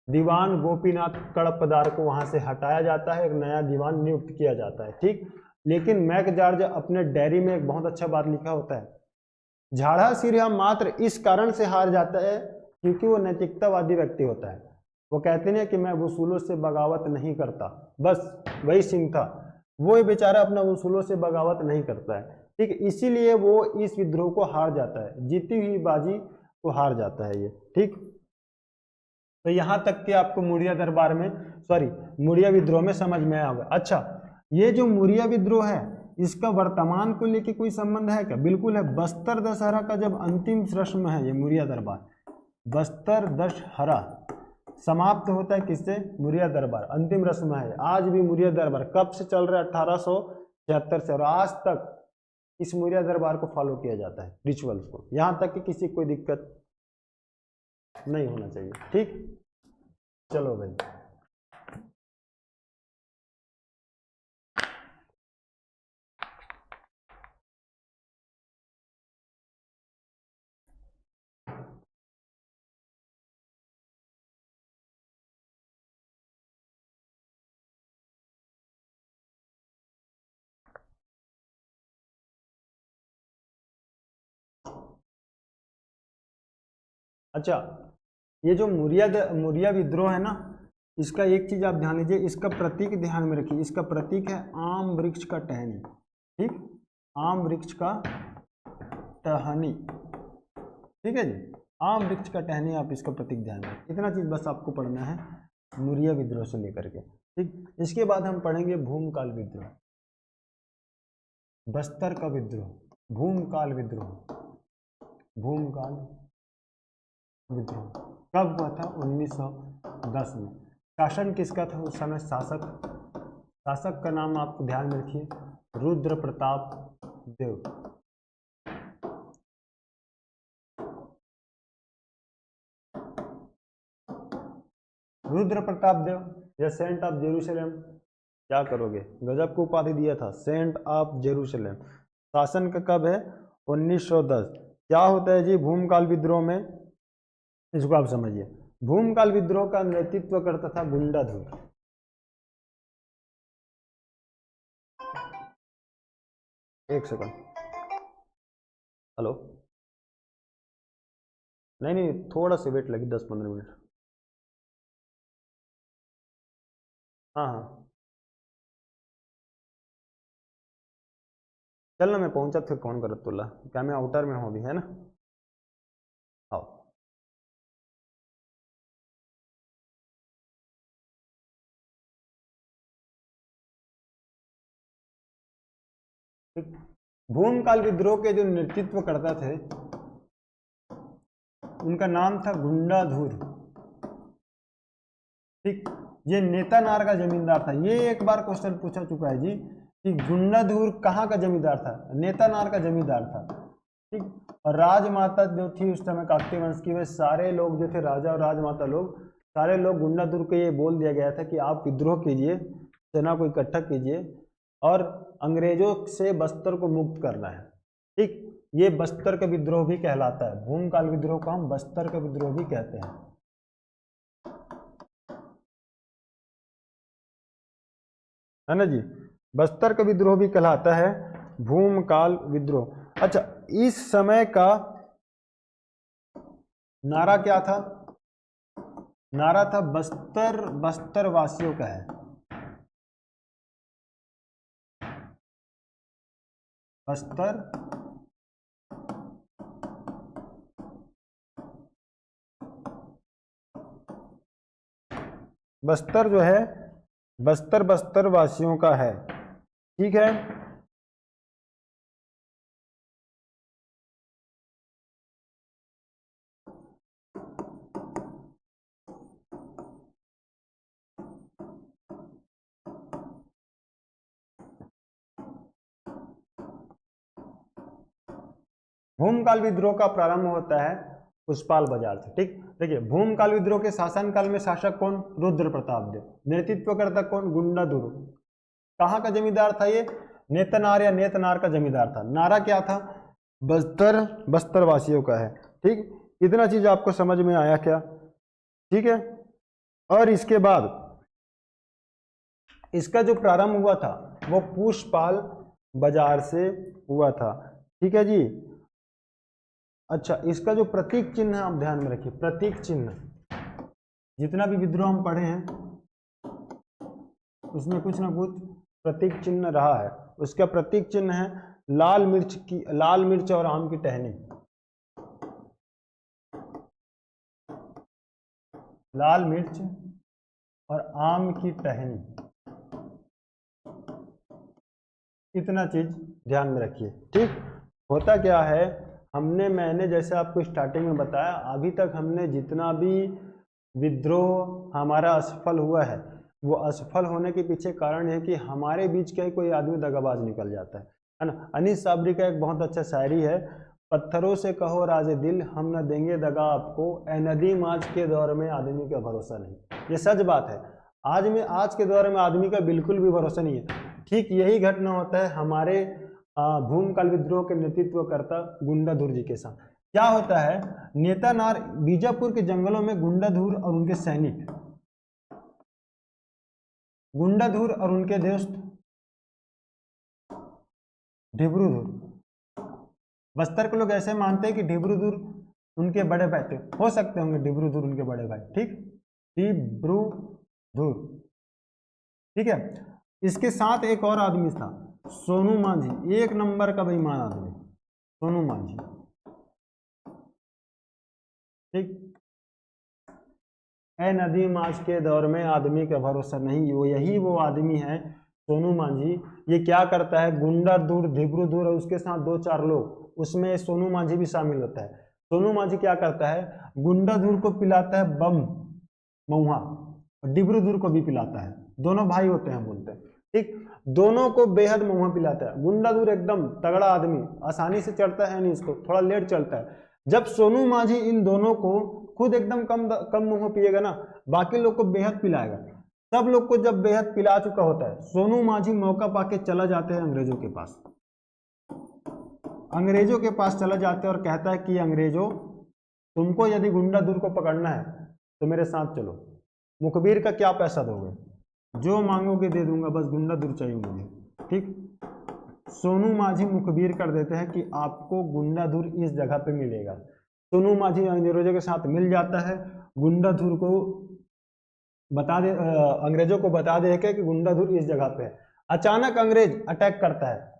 दीवान गोपीनाथ कड़पदार को वहां से हटाया जाता है, एक नया दीवान नियुक्त किया जाता है। ठीक, लेकिन मैकजॉर्ज अपने डायरी में एक बहुत अच्छा बात लिखा होता है, झाड़ासीरा मात्र इस कारण से हार जाता है क्योंकि वो नैतिकतावादी व्यक्ति होता है। वो कहते हैं कि मैं वसूलों से बगावत नहीं करता, बस वही सिंह था, वो बेचारा अपना वसूलों से बगावत नहीं करता है। ठीक, इसीलिए वो इस विद्रोह को हार जाता है, जीती हुई बाजी को हार जाता है ये। ठीक, तो यहां तक कि आपको मुड़िया दरबार में, सॉरी, मुड़िया विद्रोह में समझ में आया होगा। अच्छा, ये जो मुड़िया विद्रोह है, इसका वर्तमान को लेके कोई संबंध है क्या? बिल्कुल है। बस्तर दशहरा का जब अंतिम रस्म है ये मुड़िया दरबार, बस्तर दशहरा समाप्त होता है किससे? मुड़िया दरबार, अंतिम रस्म है। आज भी मुड़िया दरबार कब से चल रहा है? 1876 से, और आज तक इस मुड़िया दरबार को फॉलो किया जाता है, रिचुअल्स को, यहां तक कि किसी को कोई दिक्कत नहीं होना चाहिए। ठीक, चलो भाई। अच्छा, ये जो मुरिया विद्रोह है ना, इसका एक चीज आप ध्यान लीजिए, इसका प्रतीक ध्यान में रखिए। इसका प्रतीक है आम वृक्ष का टहनी। ठीक, आम वृक्ष का टहनी। ठीक है जी, आम वृक्ष का टहनी, आप इसका प्रतीक ध्यान में, इतना चीज बस आपको पढ़ना है मुरिया विद्रोह से लेकर के। ठीक, इसके बाद हम पढ़ेंगे भूमकाल विद्रोह, बस्तर का विद्रोह, भूमकाल विद्रोह। भूमकाल विद्रोह कब हुआ था? 1910 में। शासन किसका था उस समय? शासक का नाम आप ध्यान में रखिए, रुद्र प्रताप देव। रुद्र प्रताप देव या सेंट ऑफ जेरूसलम, क्या करोगे, गजब को उपाधि दिया था, सेंट ऑफ जेरूसलम। शासन का कब है? 1910। क्या होता है जी भूमकाल विद्रोह में? इसको आप समझिए, भूमकाल विद्रोह का नेतृत्व करता था गुंडाधुर। एक सेकंड, हेलो, नहीं नहीं, थोड़ा सा वेट लगी, 10-15 मिनट। हाँ हाँ, चल ना, मैं पहुंचा फिर फोन कर तुला, क्या मैं आउटर में हूँ अभी, है ना। आओ। ठीक, भूमकाल विद्रोह के जो नेतृत्व करता थे उनका नाम था गुंडाधुर। ठीक, ये नेतानार का जमींदार था। ये एक बार क्वेश्चन पूछा चुका है जी कि गुंडाधुर कहाँ का जमींदार था? नेतानार का जमींदार था। ठीक, और राजमाता जो थी उस समय काकतीय वंश की, वे सारे लोग जो थे राजा और राजमाता लोग, सारे लोग गुंडाधुर को ये बोल दिया गया था कि आप विद्रोह कीजिए, सेना को इकट्ठा कीजिए और अंग्रेजों से बस्तर को मुक्त करना है। ठीक, ये बस्तर का विद्रोह भी कहलाता है। भूमकाल विद्रोह को हम बस्तर का विद्रोह भी कहते हैं। है ना जी, बस्तर का विद्रोह भी कहलाता है भूमकाल विद्रोह। अच्छा, इस समय का नारा क्या था? नारा था बस्तर वासियों का है। बस्तर जो है बस्तर वासियों का है। ठीक है, भूमकाल विद्रोह का प्रारंभ होता है पुष्पाल बाजार से। ठीक, देखिए भूमकाल विद्रोह के शासनकाल में शासक कौन? रुद्र प्रताप देव। नेतृत्व करता कौन? गुंडाधुर। कहाँ का जमींदार था ये? नेतनार या नेतनार का जमींदार था। नारा क्या था? बस्तर वासियों का है। ठीक, इतना चीज आपको समझ में आया क्या? ठीक है, और इसके बाद इसका जो प्रारंभ हुआ था वो पुष्पाल बाजार से हुआ था। ठीक है जी। अच्छा, इसका जो प्रतीक चिन्ह है आप ध्यान में रखिए। प्रतीक चिन्ह, जितना भी विद्रोह हम पढ़े हैं उसमें कुछ ना कुछ प्रतीक चिन्ह रहा है। उसका प्रतीक चिन्ह है लाल मिर्च और आम की टहनी। लाल मिर्च और आम की टहनी, इतना चीज ध्यान में रखिए। ठीक, होता क्या है, मैंने जैसे आपको स्टार्टिंग में बताया, अभी तक हमने जितना भी विद्रोह हमारा असफल हुआ है वो असफल होने के पीछे कारण है कि हमारे बीच का कोई आदमी दगाबाज निकल जाता है ना। अनीस साबरी का एक बहुत अच्छा शायरी है, पत्थरों से कहो राजे दिल हम न देंगे दगा आपको, ए नदीम आज के दौर में आदमी का भरोसा नहीं। ये सच बात है, आज के दौर में आदमी का बिल्कुल भी भरोसा नहीं है। ठीक यही घटना होता है हमारे भूमकाल विद्रोह के नेतृत्वकर्ता गुंडाधुर जी के साथ। क्या होता है, नेतानार बीजापुर के जंगलों में गुंडाधुर और उनके सैनिक, गुंडाधुर और उनके दोस्त ढिब्रूधुर, बस्तर के लोग ऐसे मानते हैं कि ढिब्रूधुर उनके बड़े भाई थे, हो सकते होंगे ढिब्रूधुर उनके बड़े भाई। ठीक, ढिब्रूधुर। ठीक है, इसके साथ एक और आदमी था सोनू मांझी, एक नंबर का बेईमान आदमी सोनू मांझी। ठीक, ए नदीम आज के दौर में आदमी का भरोसा नहीं, वो आदमी है सोनू मांझी। ये क्या करता है, गुंडाधुर ढिब्रूधुर और उसके साथ 2-4 लोग, उसमें सोनू मांझी भी शामिल होता है। सोनू मांझी क्या करता है, गुंडाधुर को पिलाता है बम महुआ और ढिब्रूधुर को भी पिलाता है। दोनों भाई होते हैं बोलते हैं। ठीक, दोनों को बेहद महुआ पिलाता है। गुंडाधुर एकदम तगड़ा आदमी, आसानी से चढ़ता है नहीं, इसको थोड़ा लेट चलता है। जब सोनू मांझी इन दोनों को, खुद एकदम कम महुआ पिएगा ना, बाकी लोग को बेहद पिलाएगा। सब लोग को जब बेहद पिला चुका होता है, सोनू मांझी मौका पाके चला जाते हैं अंग्रेजों के पास। अंग्रेजों के पास चला जाते हैं और कहता है कि अंग्रेजों, तुमको यदि गुंडाधुर को पकड़ना है तो मेरे साथ चलो, मुखबिर का क्या पैसा दोगे? जो मांगोगे दे दूंगा, बस गुंडाधुर चाहिए मुझे। ठीक, सोनू मांझी मुखबिर कर देते हैं कि आपको गुंडाधुर इस जगह पे मिलेगा। सोनू मांझी अंग्रेजों के साथ मिल जाता है, गुंडाधुर को अंग्रेजों को बता दे कि गुंडाधुर इस जगह पे है। अचानक अंग्रेज अटैक करता है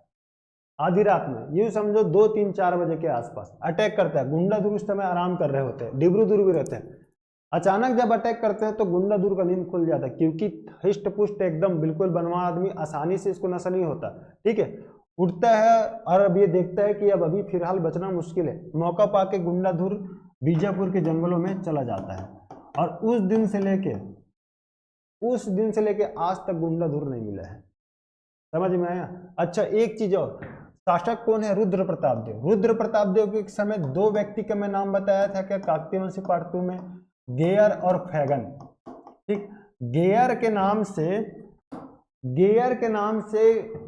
आधी रात में, यूं समझो 2-3-4 बजे के आसपास अटैक करता है। गुंडाधुर उस समय आराम कर रहे होते हैं, ढिब्रूधुर भी रहते हैं। अचानक जब अटैक करते हैं तो गुंडाधुर का नींद खुल जाता है, क्योंकि हिष्ट पुष्ट एकदम बिल्कुल बनवा आदमी, आसानी से इसको नशा नहीं होता। ठीक है, उठता है और अब ये देखता है कि अब अभी फिलहाल बचना मुश्किल है। मौका पाके गुंडाधुर बीजापुर के जंगलों में चला जाता है और उस दिन से लेके आज तक गुंडाधुर नहीं मिला है। समझ में आया? अच्छा, एक चीज और, शासक कौन है? रुद्र प्रताप देव। रुद्र प्रताप देव के समय दो व्यक्ति का मैं नाम बताया था क्या काकतीय वंशी पार्ट 2 में, गेयर और फैगन। ठीक, गेयर के नाम से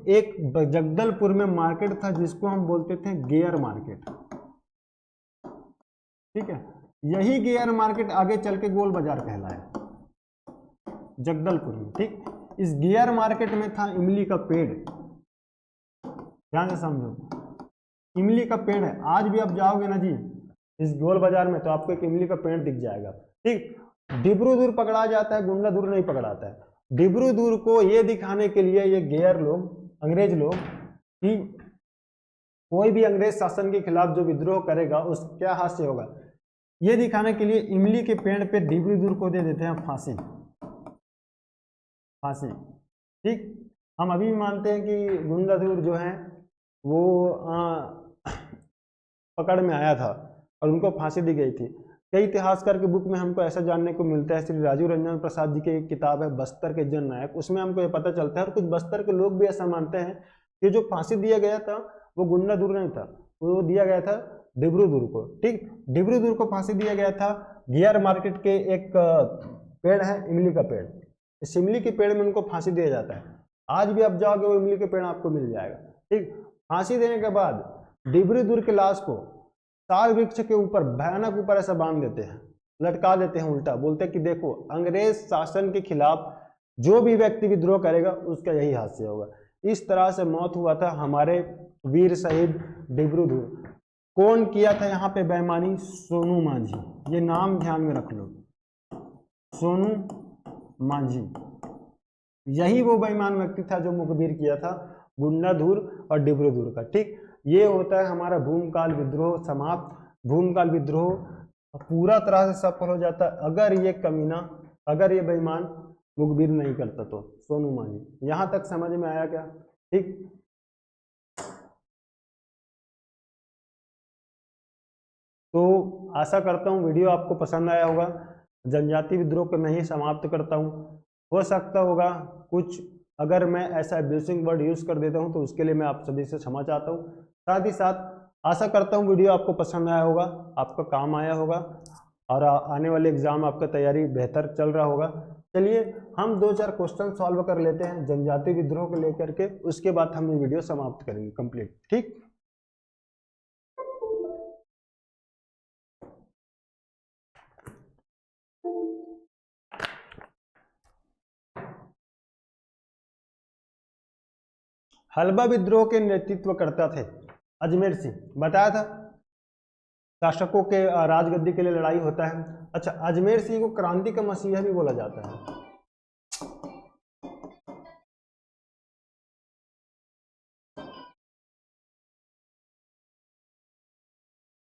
एक जगदलपुर में मार्केट था जिसको हम बोलते थे गेयर मार्केट। ठीक है, यही गेयर मार्केट आगे चल के गोल बाजार कहलाया जगदलपुर में। ठीक, इस गेयर मार्केट में था इमली का पेड़। ध्यान से समझो, इमली का पेड़ है। आज भी आप जाओगे ना जी इस गोल बाजार में तो आपको एक इमली का पेड़ दिख जाएगा। ठीक, डिब्रूदूर पकड़ा जाता है, गुंडाधुर नहीं पकड़ाता है। डिब्रूदूर को ये दिखाने के लिए ये गेयर लोग, अंग्रेज लोग, कि कोई भी अंग्रेज शासन के खिलाफ जो विद्रोह करेगा उस क्या हास्य होगा, ये दिखाने के लिए इमली के पेड़ पे डिब्रूदूर को दे देते हैं फांसी। ठीक, हम अभी भी मानते हैं कि गुंडाधुर जो है वो पकड़ में आया था और उनको फांसी दी गई थी। कई इतिहासकार के बुक में हमको ऐसा जानने को मिलता है, श्री राजीव रंजन प्रसाद जी की एक किताब है बस्तर के जननायक, उसमें हमको ये पता चलता है, और कुछ बस्तर के लोग भी ऐसा मानते हैं कि जो फांसी दिया गया था वो गुंडाधुर नहीं था, वो दिया गया था डिब्रूदूर को। ठीक, डिब्रूदूर को फांसी दिया गया था। गियर मार्केट के एक पेड़ है इमली का पेड़, इस इमली के पेड़ में उनको फांसी दिया जाता है। आज भी आप जाओगे वो इमली के पेड़ आपको मिल जाएगा। ठीक, फांसी देने के बाद डिब्रूदूर के लाश को साल वृक्ष के ऊपर, भयानक ऊपर ऐसा बांध देते हैं, लटका देते हैं उल्टा, बोलते हैं कि देखो अंग्रेज शासन के खिलाफ जो भी व्यक्ति विद्रोह करेगा उसका यही हास्य होगा। इस तरह से मौत हुआ था हमारे वीर शहीद डिब्रूदूर। कौन किया था यहाँ पे बेईमानी? सोनू मांझी। ये नाम ध्यान में रख लो, सोनू मांझी। यही वो बेईमान व्यक्ति था जो मुखबिर किया था गुंडाधुर और डिब्रूदूर का। ठीक, ये होता है हमारा भूमकाल विद्रोह समाप्त। भूमकाल विद्रोह पूरा तरह से सफल हो जाता अगर ये कमीना, अगर ये बेईमान मुखबिर नहीं करता तो, सोनू मांझी। यहां तक समझ में आया क्या? ठीक, तो आशा करता हूँ वीडियो आपको पसंद आया होगा। जनजाति विद्रोह को मैं ही समाप्त करता हूँ। हो सकता होगा कुछ अगर मैं ऐसा एब्यूसिंग वर्ड यूज कर देता हूँ तो उसके लिए मैं आप सभी से क्षमा चाहता हूँ। साथ ही साथ आशा करता हूँ वीडियो आपको पसंद आया होगा, आपका काम आया होगा और आने वाले एग्जाम आपका तैयारी बेहतर चल रहा होगा। चलिए हम 2-4 क्वेश्चन सॉल्व कर लेते हैं जनजाति विद्रोह को लेकर के, उसके बाद हम ये वीडियो समाप्त करेंगे कंप्लीट। ठीक, हलबा विद्रोह के नेतृत्व करता थे अजमेर सिंह, बताया था शासकों के राजगद्दी के लिए लड़ाई होता है। अच्छा, अजमेर सिंह को क्रांति का मसीहा भी बोला जाता है।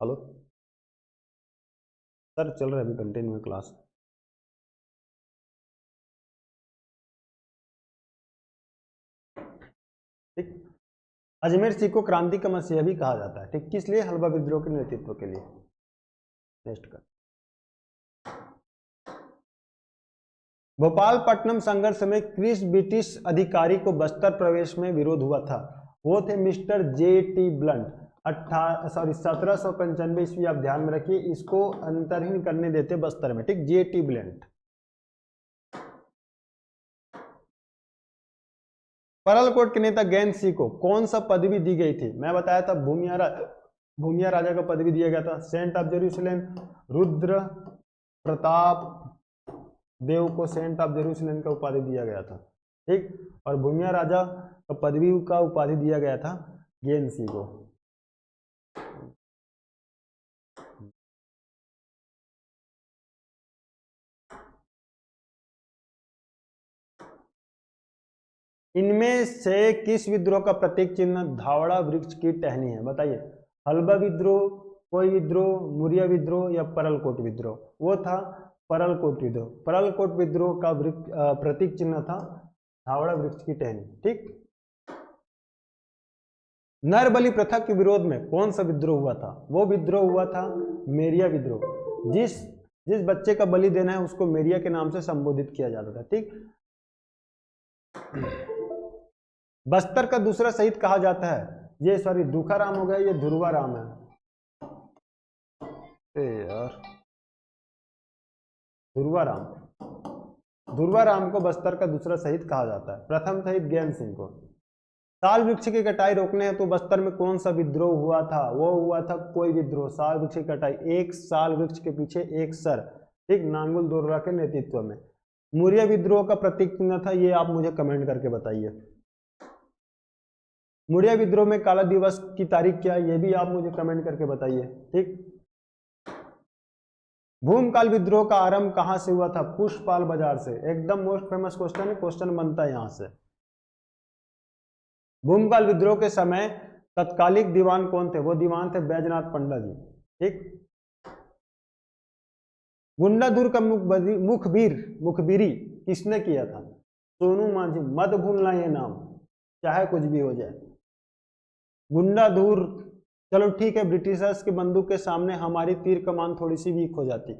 हेलो सर, चल रहा है अभी कंटिन्यू क्लास। ठीक, अजमेर सिंह को क्रांति का मसीहा भी कहा जाता है। ठीक, किस लिए? हलबा विद्रोह के नेतृत्व के लिए। नेक्स्ट कर, भोपालपट्टनम संघर्ष में किस ब्रिटिश अधिकारी को बस्तर प्रवेश में विरोध हुआ था? वो थे मिस्टर J.T. ब्लंट। 1795 ईस्वी, आप ध्यान में रखिए, इसको अंतरहीन करने देते बस्तर में। ठीक, J.T. ब्लंट। परलकोट के नेता गैन सिंह को कौन सा पदवी दी गई थी? मैं बताया था भूमिया राजा का पदवी दिया गया था। Saint of Jerusalem, Rudra Pratap Dev को सेंट ऑफ जेरूसलेम का उपाधि दिया गया था। ठीक, और भूमिया राजा का पदवी का उपाधि दिया गया था गैन सिंह को। इनमें से किस विद्रोह का प्रतीक चिन्ह धावड़ा वृक्ष की टहनी है? बताइए, हलबा विद्रोह, कोई विद्रोह, मुरिया विद्रोह या परलकोट विद्रोह? वो था परलकोट विद्रोह। परलकोट विद्रोह का प्रतीक चिन्ह था धावड़ा वृक्ष की टहनी। ठीक, नरबली प्रथा के विरोध में कौन सा विद्रोह हुआ था? वो विद्रोह हुआ था मेरिया विद्रोह। जिस बच्चे का बलि देना है उसको मेरिया के नाम से संबोधित किया जाता था। ठीक। बस्तर का दूसरा शहीद कहा जाता है, ये सॉरी दुखाराम हो गया, ये ध्रुवाराम है। यार ध्रुवाराम को बस्तर का दूसरा शहीद कहा जाता है। प्रथम शहीद ज्ञान सिंह को। साल वृक्ष की कटाई रोकने हैं तो बस्तर में कौन सा विद्रोह हुआ था? वो हुआ था कोई विद्रोह। साल वृक्ष की कटाई, एक साल वृक्ष के पीछे एक सर। ठीक, नांगुल दोर्रा के नेतृत्व में। मुरिया विद्रोह का प्रतीक चिन्ह था, ये आप मुझे कमेंट करके बताइए। मुरिया विद्रोह में काला दिवस की तारीख क्या है? ये भी आप मुझे कमेंट करके बताइए। ठीक। भूमकाल विद्रोह का आरंभ कहां से हुआ था? पुष्पपाल बाजार से। एकदम मोस्ट फेमस क्वेश्चन है, क्वेश्चन बनता है यहां से। भूमकाल विद्रोह के समय तत्कालिक दीवान कौन थे? वो दीवान थे बैजनाथ पंडा जी। ठीक। गुंडाधुर का मुखबिरी किसने किया था? सोनू मांझी। मत भूलना ये नाम, चाहे कुछ भी हो जाए। गुंडाधुर, चलो ठीक है, ब्रिटिशर्स के बंदूक के सामने हमारी तीर कमान थोड़ी सी वीक हो जाती,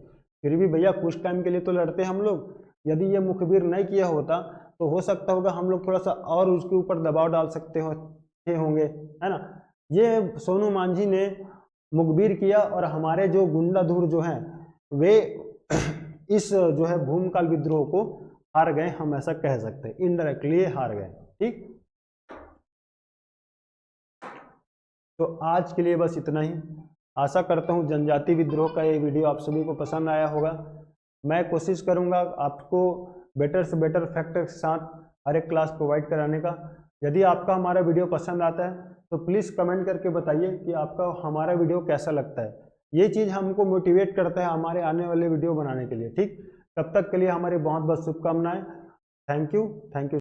फिर भी भैया कुछ टाइम के लिए तो लड़ते हम लोग। यदि ये मुखबिर नहीं किया होता तो हो सकता होगा हम लोग थोड़ा सा और उसके ऊपर दबाव डाल सकते होंगे, है ना। ये सोनू मांझी ने मुखबिर किया और हमारे जो गुंडाधुर जो हैं वे इस जो है भूमकाल विद्रोह को हार गए, हम ऐसा कह सकते हैं, इनडायरेक्टली हार गए। ठीक। तो आज के लिए बस इतना ही। आशा करता हूँ जनजाति विद्रोह का ये वीडियो आप सभी को पसंद आया होगा। मैं कोशिश करूँगा आपको बेटर से बेटर फैक्ट के साथ हर एक क्लास प्रोवाइड कराने का। यदि आपका हमारा वीडियो पसंद आता है तो प्लीज़ कमेंट करके बताइए कि आपका हमारा वीडियो कैसा लगता है। ये चीज़ हमको मोटिवेट करता है हमारे आने वाले वीडियो बनाने के लिए। ठीक। तब तक के लिए हमारी बहुत बहुत शुभकामनाएं। Thank you.